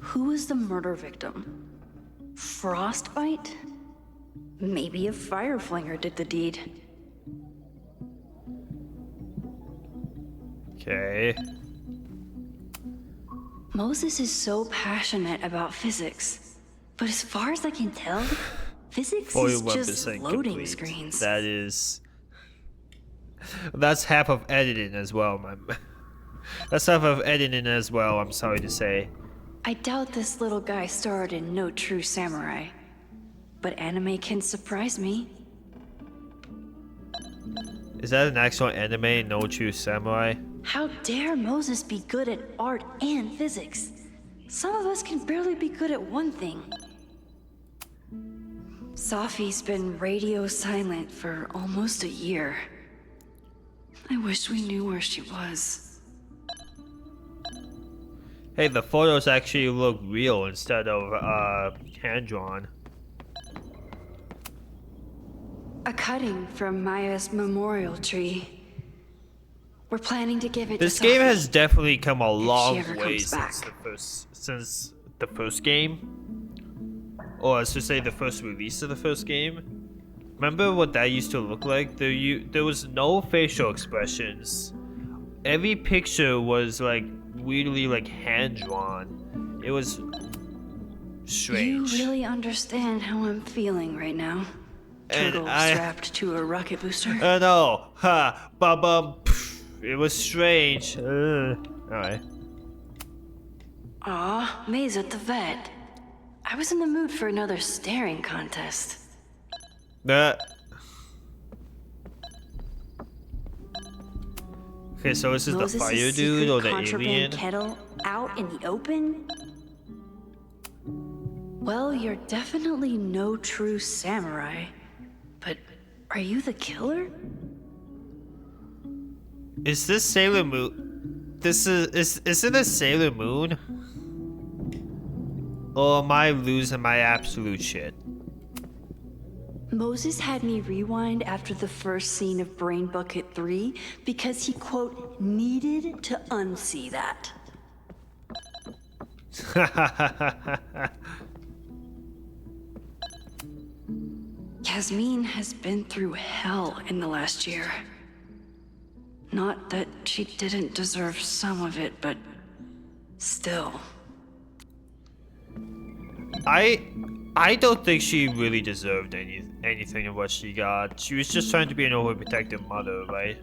Who was the murder victim? Frostbite? Maybe a fire flinger did the deed. Okay. Moses is so passionate about physics, but as far as I can tell, physics is just 41% loading complete. screens. That's half of editing as well, man. That's half of editing as well, I'm sorry to say. I doubt this little guy starred in No True Samurai, but anime can surprise me. Is that an actual anime, No True Samurai? How dare Moses be good at art and physics? Some of us can barely be good at one thing. Safi's been radio silent for almost a year. I wish we knew where she was. Hey, the photos actually look real instead of hand-drawn. A cutting from Maya's memorial tree. We're planning to give it This to game Safi has definitely come a if long she ever way comes back. since the first game. Or I should say the first release of the first game. Remember what that used to look like? There was no facial expressions. Every picture was like weirdly like hand-drawn. It was strange. You really understand how I'm feeling right now. And Turtle I- strapped to a rocket booster. No, ha, ba-bum. It was strange. Alright. Aw, May's at the vet. I was in the mood for another staring contest. Okay, so this is the Moses' fire secret dude or the contraband alien? kettle out in the open? Well, you're definitely no true samurai. But are you the killer? Is this Sailor Moon? Isn't this Sailor Moon? Or am I losing my absolute shit? Moses had me rewind after the first scene of Brain Bucket 3 because he, quote, needed to unsee that. Yasmin has been through hell in the last year. Not that she didn't deserve some of it, but still. I don't think she really deserved anything of what she got. She was just trying to be an overprotective mother, right?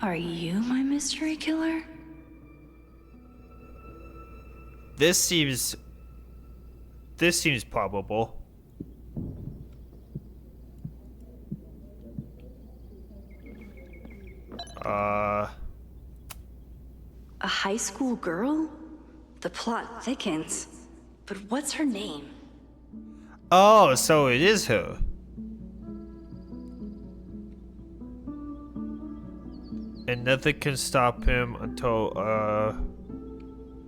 Are you my mystery killer? This seems probable. A high school girl? The plot thickens. But what's her name? Oh, so it is her. And nothing can stop him until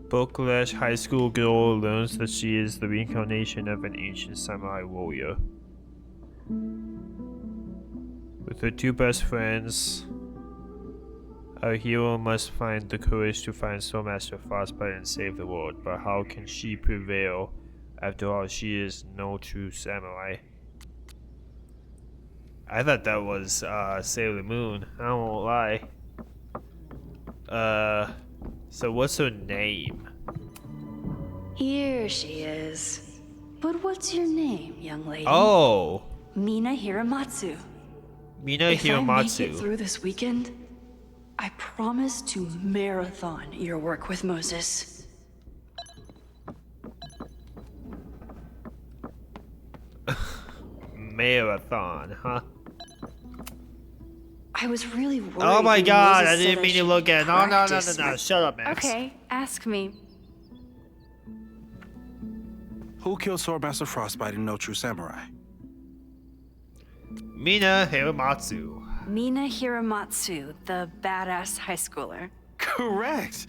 Bokalash high school girl learns that she is the reincarnation of an ancient samurai warrior. With her two best friends, our hero must find the courage to find Swordmaster Frostbite and save the world. But how can she prevail? After all, she is no true samurai. I thought that was Sailor Moon. I won't lie. So what's her name? Here she is. But what's your name, young lady? Oh, Mina Hiramatsu. Mina If I make it Hiramatsu. through this weekend, I promise to marathon your work with Moses. Marathon, huh? I was really worried. Oh my when god, Moses I didn't said mean to should look at it. No, practice no. my- Shut up, Max. Okay, ask me. Who killed Swordmaster Frostbite and No True Samurai? Mina Hiramatsu. Mina Hiramatsu, the badass high schooler. Correct.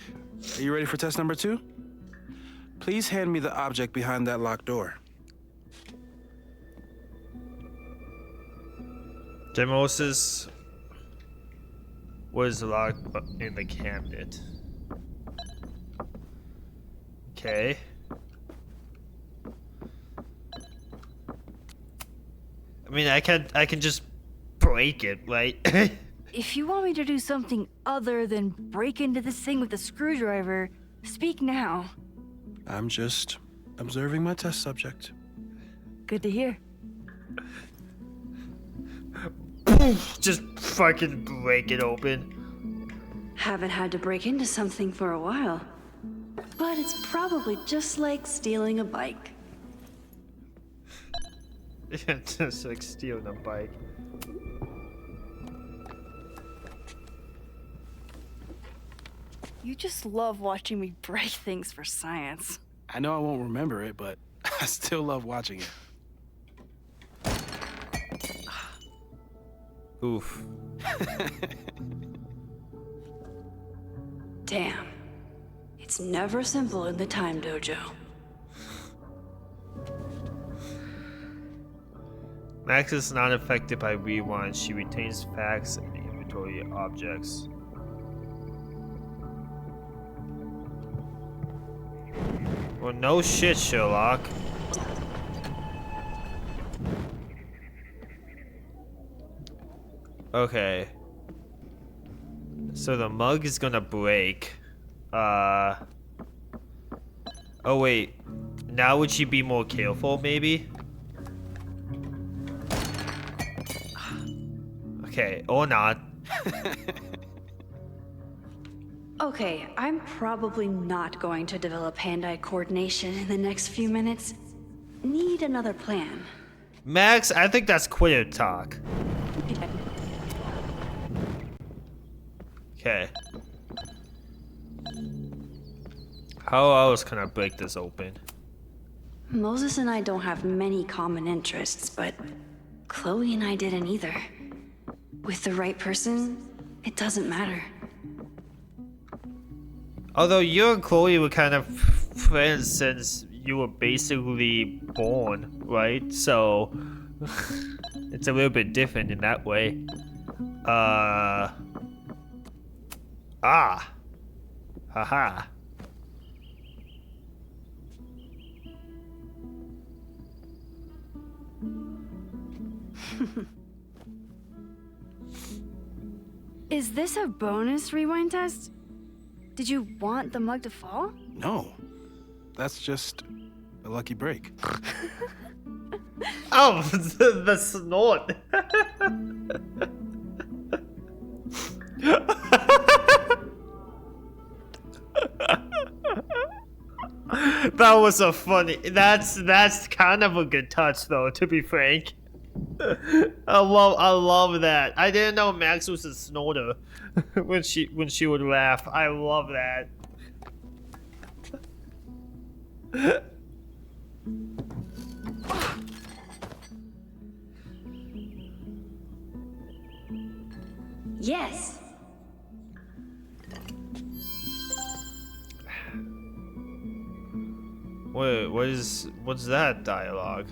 Are you ready for test number 2? Please hand me the object behind that locked door. Moses was locked in the cabinet. Okay. I mean, I can just break it, right? If you want me to do something other than break into this thing with a screwdriver, speak now. I'm just observing my test subject. Good to hear. Just fucking break it open. Haven't had to break into something for a while. But it's probably just like stealing a bike. Just like stealing a bike. You just love watching me break things for science. I know I won't remember it, but I still love watching it. Oof. Damn. It's never simple in the time dojo. Max is not affected by rewind. She retains facts and inventory objects. Well, no shit, Sherlock. Okay. So the mug is gonna break. Oh wait. Now would she be more careful, maybe? Okay, or not. Okay, I'm probably not going to develop hand-eye coordination in the next few minutes. Need another plan. Max, I think that's quitter talk. Okay. How else can I break this open? Moses and I don't have many common interests, but Chloe and I didn't either. With the right person, it doesn't matter. Although you and Chloe were kind of friends since you were basically born, right? So it's a little bit different in that way. Haha. Is this a bonus rewind test? Did you want the mug to fall? No, that's just a lucky break. Oh, the snort. That was a funny. That's kind of a good touch, though. To be frank, I love that. I didn't know Max was a snorter when she would laugh. I love that. Yes. Wait, what's that dialogue?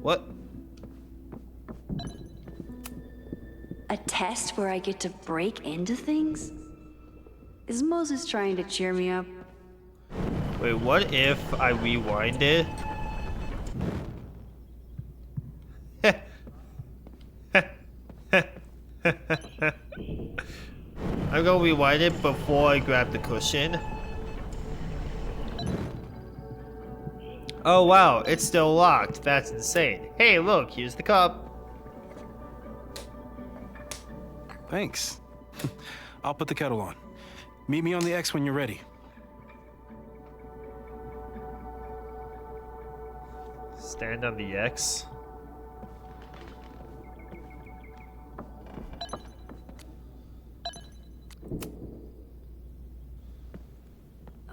What? A test where I get to break into things? Is Moses trying to cheer me up? Wait, what if I rewind it? I'm gonna rewind it before I grab the cushion. Oh wow, it's still locked. That's insane. Hey, look, here's the cup. Thanks. I'll put the kettle on. Meet me on the X when you're ready. Stand on the X.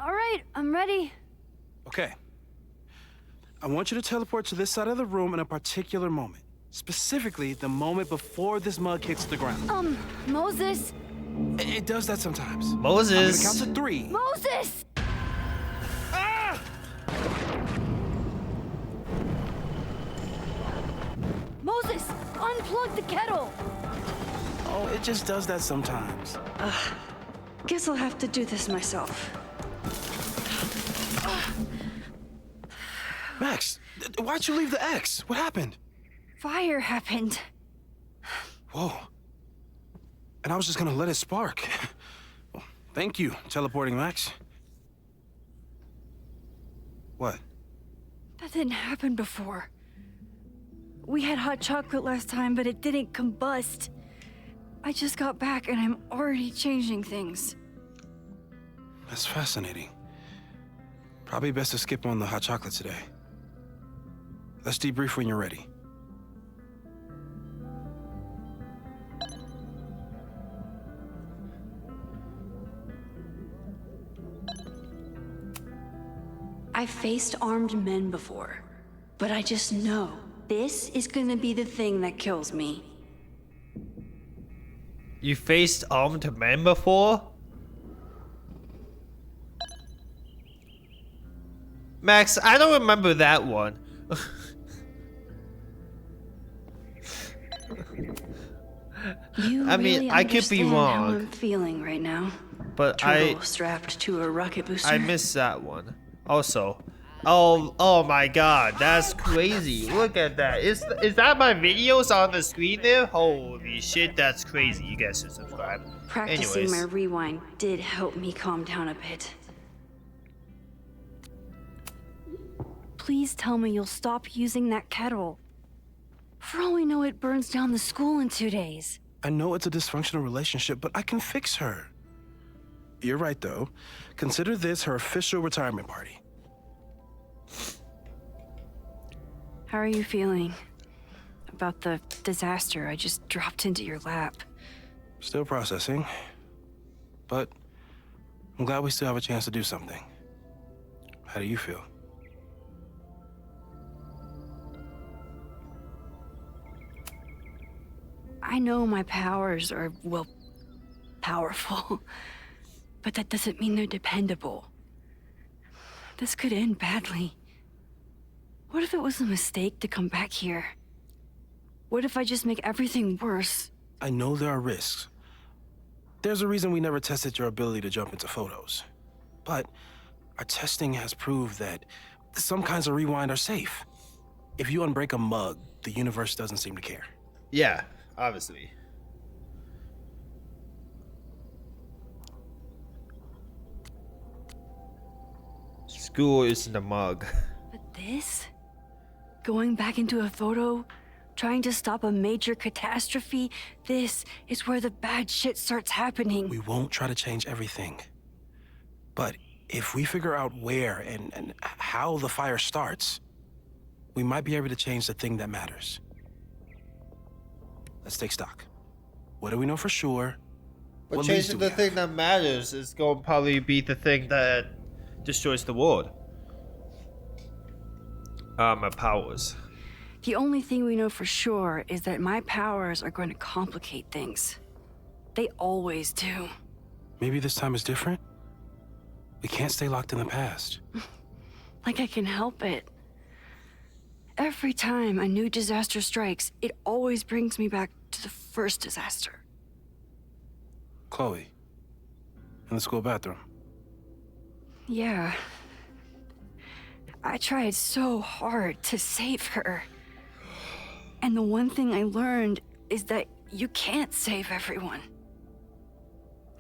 All right, I'm ready. Okay. I want you to teleport to this side of the room in a particular moment. Specifically, the moment before this mug hits the ground. Moses. It does that sometimes. Moses. I'm gonna count to 3. Moses! Ah! Moses, unplug the kettle. Oh, it just does that sometimes. Guess I'll have to do this myself. Max, why'd you leave the X? What happened? Fire happened. Whoa. And I was just gonna let it spark. Well, thank you, teleporting Max. What? That didn't happen before. We had hot chocolate last time, but it didn't combust. I just got back and I'm already changing things. That's fascinating. Probably best to skip on the hot chocolate today. Let's debrief when you're ready. I've faced armed men before, but I just know this is gonna be the thing that kills me. You faced armed men before? Max, I don't remember that one. You I mean, really I could be understand how wrong. I'm feeling right now. But Turtle strapped to a rocket booster. I missed that one. Also, oh my god, that's crazy. Look at that. Is that my videos on the screen there? Holy shit, that's crazy. You guys should subscribe. Practicing Anyways. my rewind did help me calm down a bit. Please tell me you'll stop using that kettle. For all we know, it burns down the school in 2 days. I know it's a dysfunctional relationship, but I can fix her. You're right, though. Consider this her official retirement party. How are you feeling about the disaster I just dropped into your lap? Still processing. But I'm glad we still have a chance to do something. How do you feel? I know my powers are, well, powerful. But that doesn't mean they're dependable. This could end badly. What if it was a mistake to come back here? What if I just make everything worse? I know there are risks. There's a reason we never tested your ability to jump into photos. But our testing has proved that some kinds of rewind are safe. If you unbreak a mug, the universe doesn't seem to care. Yeah, obviously. School is in the mug. But this? Going back into a photo? trying to stop a major catastrophe, this is where the bad shit starts happening. We won't try to change everything. But if we figure out where and how the fire starts, we might be able to change the thing that matters. Let's take stock. What do we know for sure? But What leads changing do we the thing have? that matters is going to probably be the thing that destroys the world. My powers. The only thing we know for sure is that my powers are going to complicate things. They always do. Maybe this time is different? We can't stay locked in the past. Like I can help it. Every time a new disaster strikes, it always brings me back to the first disaster. Chloe, in the school bathroom. Yeah. I tried so hard to save her. And the one thing I learned is that you can't save everyone.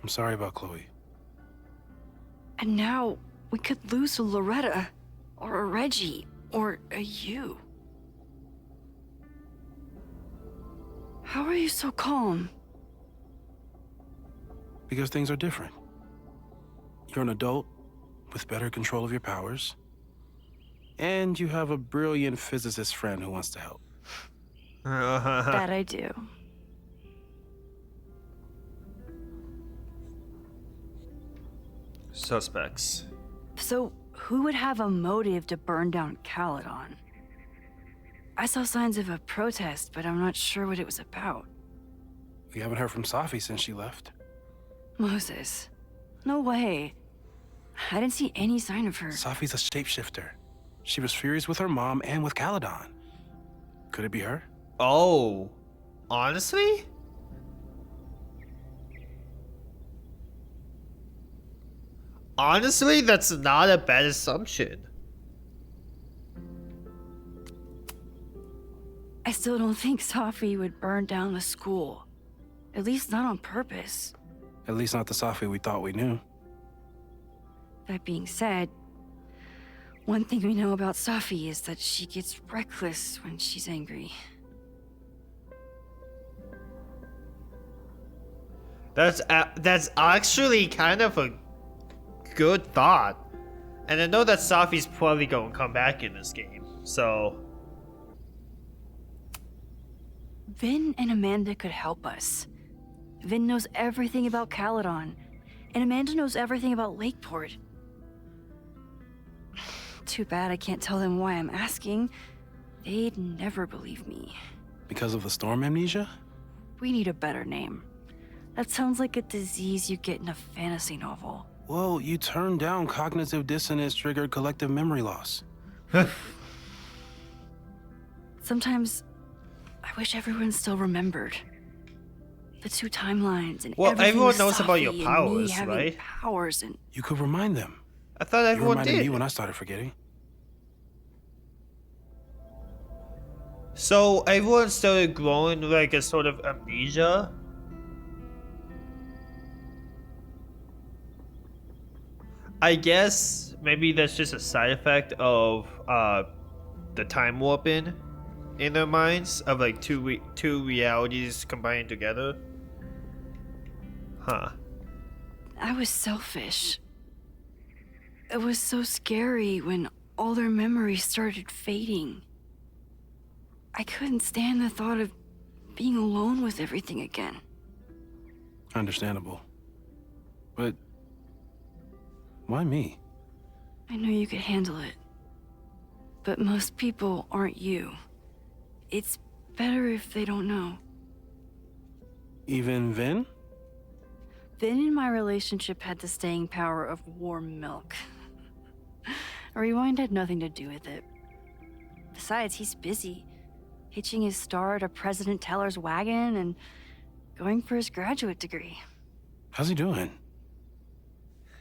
I'm sorry about Chloe. And now we could lose a Loretta, or a Reggie, or a you. How are you so calm? Because things are different. You're an adult with better control of your powers. And you have a brilliant physicist friend who wants to help. That I do. Suspects. So, who would have a motive to burn down Caledon? I saw signs of a protest, but I'm not sure what it was about. We haven't heard from Safi since she left. Moses. No way. I didn't see any sign of her. Safi's a shapeshifter. She was furious with her mom and with Caledon. Could it be her? Oh. Honestly? Honestly, that's not a bad assumption. I still don't think Safi would burn down the school. At least not on purpose. At least not the Safi we thought we knew. That being said, one thing we know about Safi is that she gets reckless when she's angry. That's actually kind of a good thought. And I know that Safi's probably going to come back in this game, so... Vin and Amanda could help us. Vin knows everything about Caledon, and Amanda knows everything about Lakeport. Too bad I can't tell them why I'm asking. They'd never believe me. Because of the storm amnesia? We need a better name. That sounds like a disease you get in a fantasy novel. Well, you turned down cognitive dissonance triggered collective memory loss. Sometimes I wish everyone still remembered. The two timelines and well, everything everyone with knows about Safi your and me powers, having right? Powers and You could remind them. I thought You everyone reminded did. me when I started forgetting. So everyone started growing like a sort of amnesia. I guess maybe that's just a side effect of the time warping in their minds of like two realities combined together. Huh. I was selfish. It was so scary when all their memories started fading. I couldn't stand the thought of being alone with everything again. Understandable. But why me? I know you could handle it. But most people aren't you. It's better if they don't know. Even Vin? Vin and my relationship had the staying power of warm milk. A rewind had nothing to do with it. Besides, he's busy, hitching his star to President Teller's wagon and going for his graduate degree. How's he doing?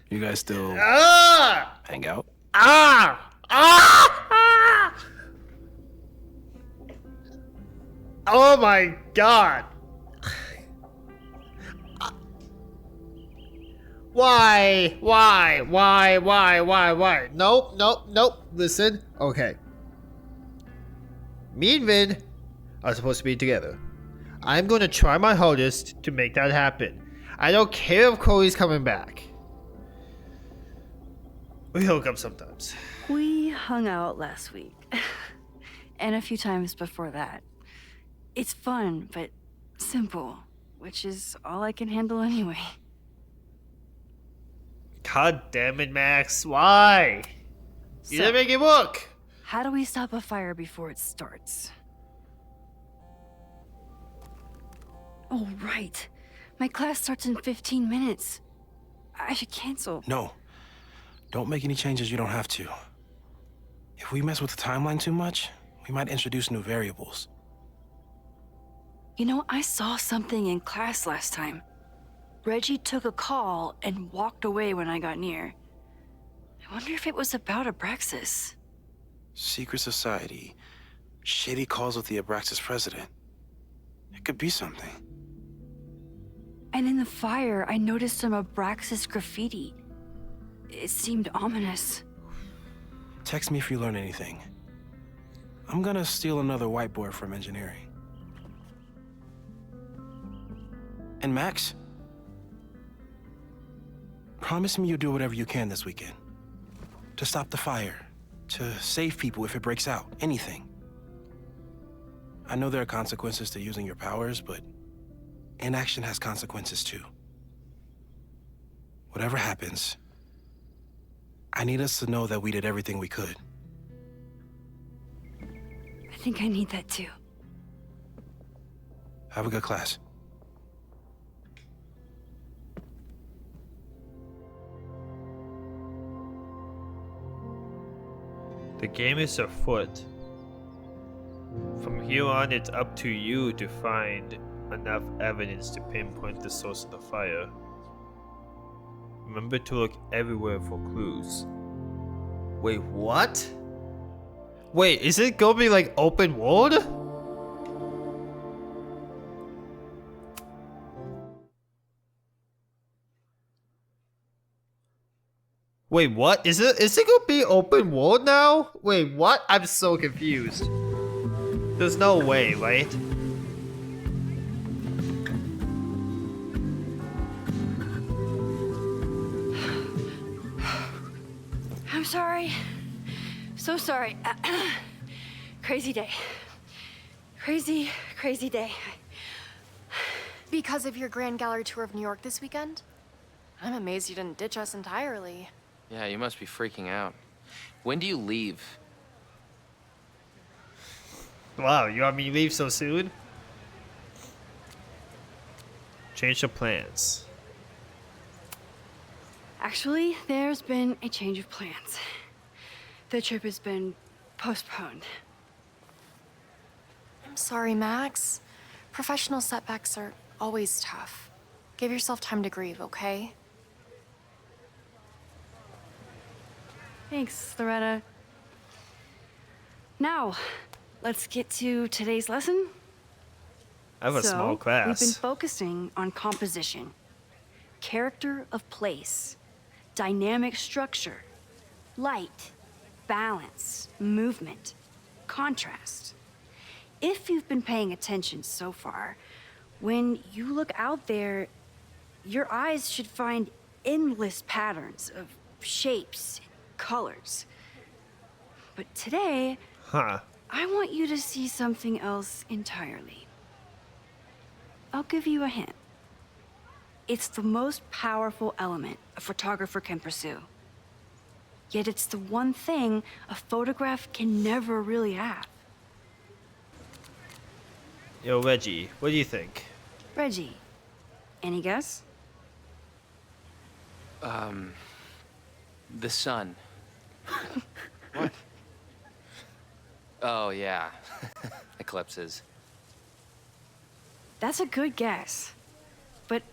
You guys still hang out? Oh my god. Why? Nope. Listen. Okay. Me and Vin are supposed to be together. I'm going to try my hardest to make that happen. I don't care if Chloe's coming back. We hook up sometimes. We hung out last week. And a few times before that. It's fun, but simple, which is all I can handle anyway. God damn it, Max. Why? You didn't make it work. How do we stop a fire before it starts? Oh, right. My class starts in 15 minutes. I should cancel. No. Don't make any changes you don't have to. If we mess with the timeline too much, we might introduce new variables. You know, I saw something in class last time. Reggie took a call and walked away when I got near. I wonder if it was about Abraxas. Secret society. Shady calls with the Abraxas president. It could be something. And in the fire, I noticed some Abraxas graffiti. It seemed ominous. Text me if you learn anything. I'm gonna steal another whiteboard from engineering. And Max? Promise me you'll do whatever you can this weekend. To stop the fire. To save people if it breaks out. Anything. I know there are consequences to using your powers, but inaction has consequences too. Whatever happens, I need us to know that we did everything we could. I think I need that too. Have a good class. The game is afoot. From here on, it's up to you to find enough evidence to pinpoint the source of the fire. Remember to look everywhere for clues. Wait, what? Wait, is it gonna be like open world? Wait, what? Is it gonna be open world now? Wait, what? I'm so confused. There's no way, right? I'm sorry. So sorry. Crazy day. Crazy day. Because of your Grand Gallery tour of New York this weekend? I'm amazed you didn't ditch us entirely. Yeah, you must be freaking out. When do you leave? Wow, you want me to leave so soon? Change the plans. Actually, there's been a change of plans. The trip has been postponed. I'm sorry, Max. Professional setbacks are always tough. Give yourself time to grieve, okay? Thanks, Loretta. Now, let's get to today's lesson. I have a small class. We've been focusing on composition, character of place, dynamic structure, light, balance, movement, contrast. If you've been paying attention so far, when you look out there, your eyes should find endless patterns of shapes, colors. But today, I want you to see something else entirely. I'll give you a hint. It's the most powerful element a photographer can pursue. Yet it's the one thing a photograph can never really have. Yo, Reggie, what do you think? Reggie, any guess? The sun. What? Oh, yeah. Eclipses. That's a good guess. But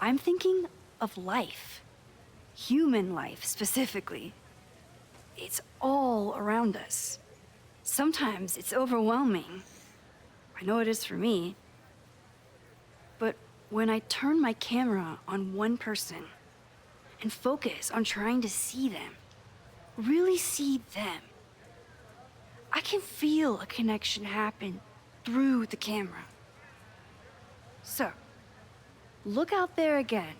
I'm thinking of life. Human life, specifically. It's all around us. Sometimes it's overwhelming. I know it is for me. But when I turn my camera on one person and focus on trying to see them, really see them, I can feel a connection happen through the camera. So, look out there again.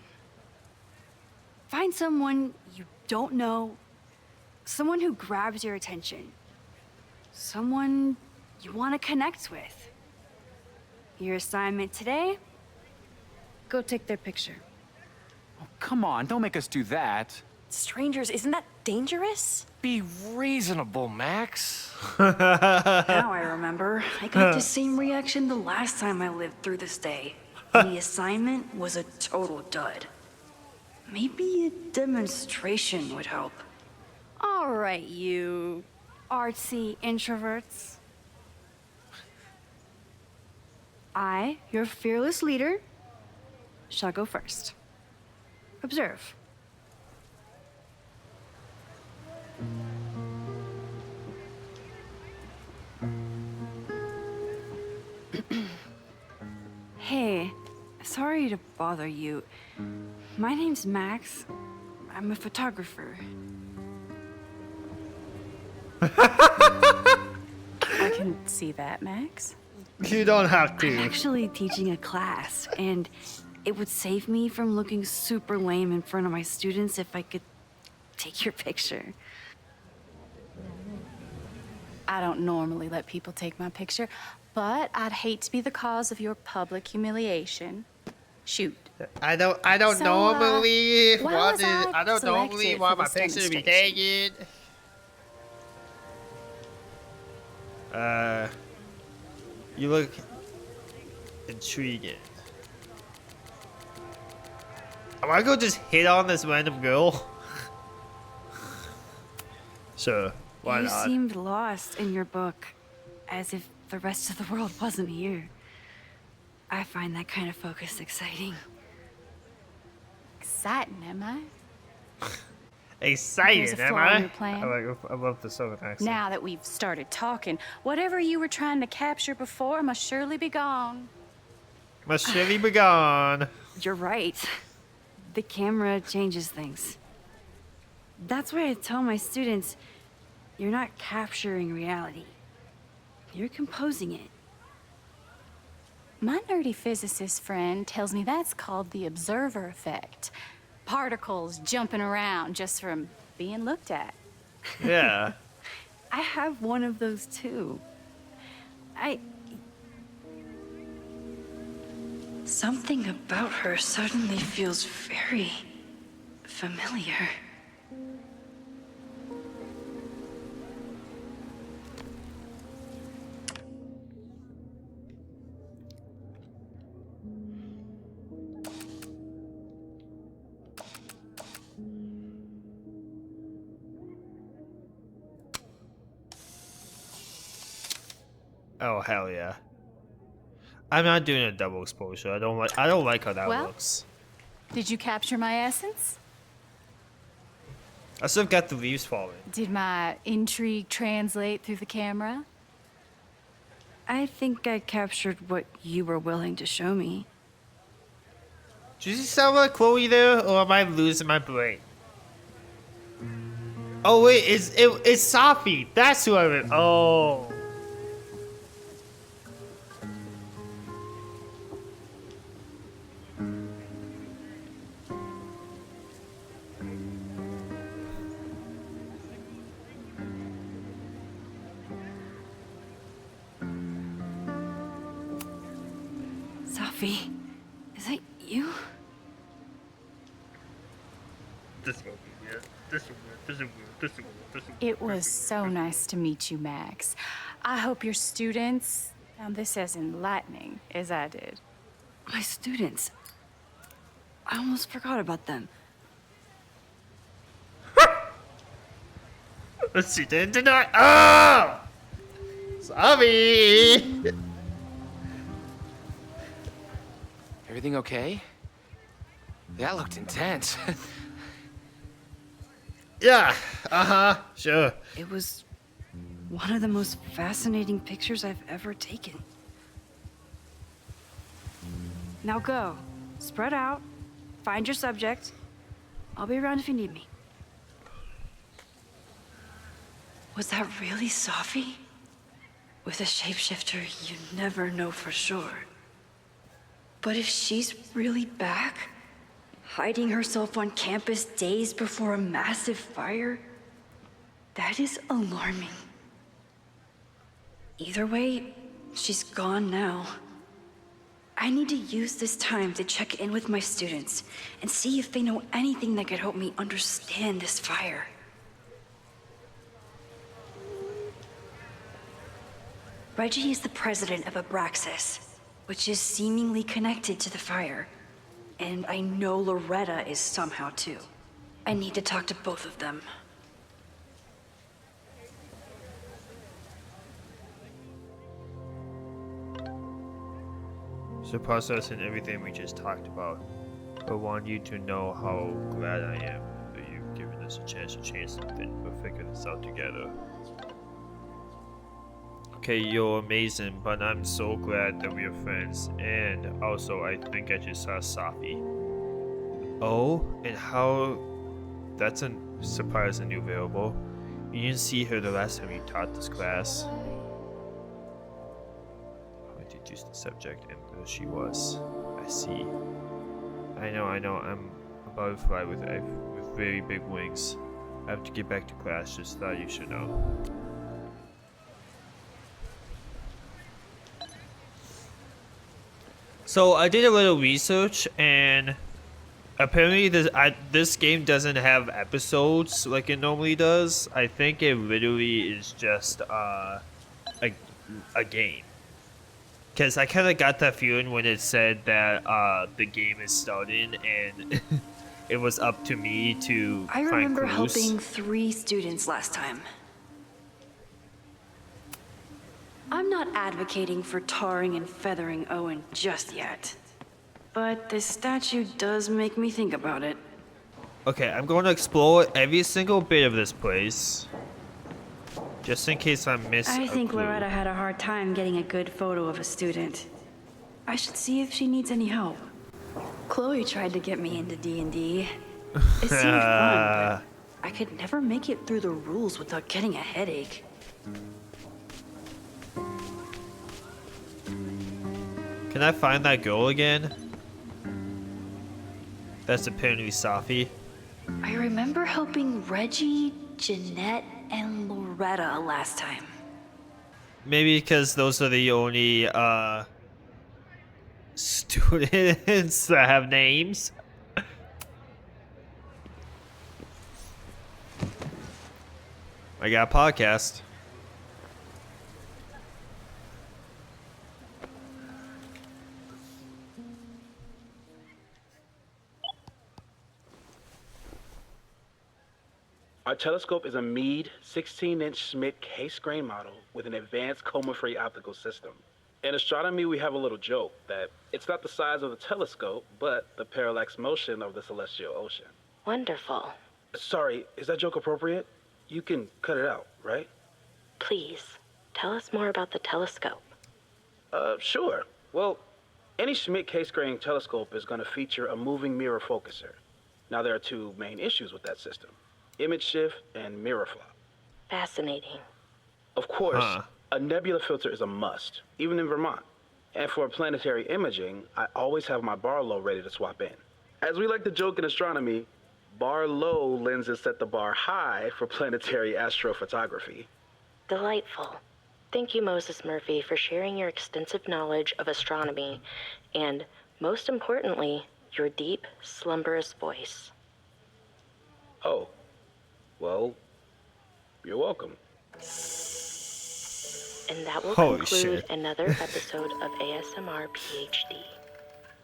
Find someone you don't know, someone who grabs your attention, someone you want to connect with. Your assignment today? Go take their picture. Oh, come on, don't make us do that. Strangers, isn't that dangerous? Be reasonable, Max. Now I remember. I got the same reaction the last time I lived through this day. The assignment was a total dud. Maybe a demonstration would help. All right, you artsy introverts. I, your fearless leader, shall go first. Observe. Hey, sorry to bother you. My name's Max. I'm a photographer. I can see that, Max. You don't have to. I'm actually teaching a class, and it would save me from looking super lame in front of my students if I could take your picture. I don't normally let people take my picture, but I'd hate to be the cause of your public humiliation. Shoot. I don't So, normally why want was to. I I don't normally selected want for my this picture to be demonstration? taken. You look intriguing. Am I gonna just hit on this random girl? Sure, why You not? seemed lost in your book, as if the rest of the world wasn't here. I find that kind of focus exciting. Exciting, am I? Excited, Here's a am flaw in I? your plan. I love the southern accent. Now that we've started talking, whatever you were trying to capture before must surely be gone. Must surely be gone. You're right. The camera changes things. That's why I tell my students, you're not capturing reality. You're composing it. My nerdy physicist friend tells me that's called the observer effect. Particles jumping around just from being looked at. Yeah. I have one of those too. Something about her suddenly feels very familiar. Oh hell yeah. I'm not doing a double exposure. I don't like how that Well? looks. Did you capture my essence? I still got the leaves falling. Did my intrigue translate through the camera? I think I captured what you were willing to show me. Does he sound like Chloe there, or am I losing my brain? Oh wait, it's Safi. That's who I meant. Oh. Safi, is that you? It was so nice to meet you, Max. I hope your students found this as enlightening as I did. My students. I almost forgot about them. She didn't deny. Oh! Sorry. Everything okay? That looked intense. Yeah. Sure. It was one of the most fascinating pictures I've ever taken. Now go. Spread out. Find your subject. I'll be around if you need me. Was that really Safi? With a shapeshifter, you never know for sure. But if she's really back, hiding herself on campus days before a massive fire, that is alarming. Either way, she's gone now. I need to use this time to check in with my students and see if they know anything that could help me understand this fire. Reggie is the president of Abraxas, which is seemingly connected to the fire. And I know Loretta is somehow too. I need to talk to both of them. So processing everything we just talked about, but want you to know how glad I am that you've given us a chance to change something. We'll figure this out together. Okay, you're amazing, but I'm so glad that we are friends. And also, I think I just saw Safi. Oh, and how? That's a surprise and new variable. You didn't see her the last time you taught this class. I introduced the subject, and there she was. I see. I know. I'm a butterfly with very big wings. I have to get back to class. Just thought you should know. So I did a little research, and apparently this game doesn't have episodes like it normally does. I think it literally is just a game. Because I kind of got that feeling when it said that the game is starting, and it was up to me to I find remember clues. helping 3 students last time. I'm not advocating for tarring and feathering Owen just yet. But this statue does make me think about it. Okay, I'm going to explore every single bit of this place. Just in case I miss I a think clue. Loretta had a hard time getting a good photo of a student. I should see if she needs any help. Chloe tried to get me into D&D. It seemed fun, but I could never make it through the rules without getting a headache. Can I find that girl again? That's apparently Safi. I remember helping Reggie, Jeanette, and Loretta last time. Maybe because those are the only students that have names. I got a podcast. Our telescope is a Meade 16-inch Schmidt case-grain model with an advanced coma-free optical system. In astronomy, we have a little joke that it's not the size of the telescope, but the parallax motion of the celestial ocean. Wonderful. Sorry, is that joke appropriate? You can cut it out, right? Please, tell us more about the telescope. Sure. Well, any Schmidt case-grain telescope is going to feature a moving mirror focuser. Now, there are 2 main issues with that system: image shift and mirror flop. Fascinating. Of course, a nebula filter is a must, even in Vermont. And for planetary imaging, I always have my bar low ready to swap in. As we like to joke in astronomy, bar low lenses set the bar high for planetary astrophotography. Delightful. Thank you, Moses Murphy, for sharing your extensive knowledge of astronomy and, most importantly, your deep, slumberous voice. Oh, well, you're welcome. And that will Holy conclude shit. another episode of ASMR PhD.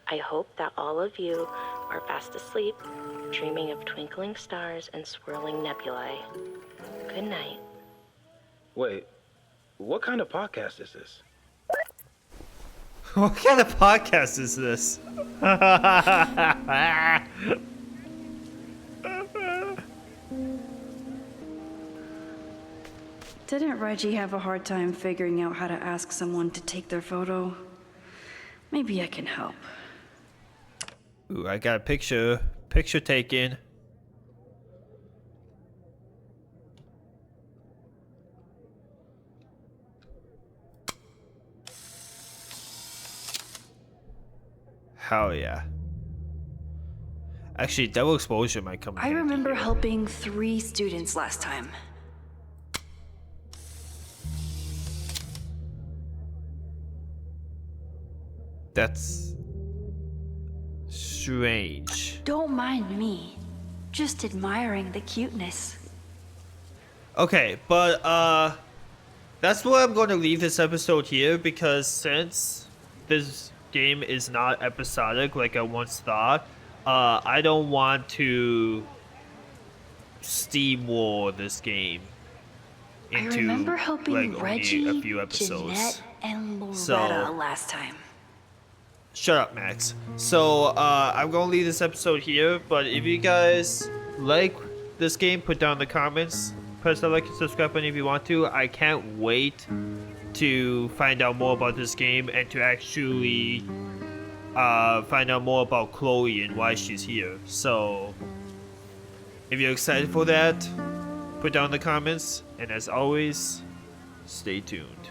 I hope that all of you are fast asleep, dreaming of twinkling stars and swirling nebulae. Good night. Wait, what kind of podcast is this? What kind of podcast is this? Didn't Reggie have a hard time figuring out how to ask someone to take their photo? Maybe I can help. Ooh, I got a picture taken. Hell yeah. Actually, double exposure might come in I handy remember here. helping 3 students last time. That's strange. Don't mind me. Just admiring the cuteness. Okay, but that's where I'm going to leave this episode here, because since this game is not episodic like I once thought, I don't want to steamroll this game into I remember helping like Reggie, only a few episodes. Jeanette, and Loretta So- last time. Shut up, Max. So, I'm gonna leave this episode here, but if you guys like this game, put down in the comments. Press that like and subscribe button if you want to. I can't wait to find out more about this game and to actually find out more about Chloe and why she's here. So, if you're excited for that, put down in the comments. And as always, stay tuned.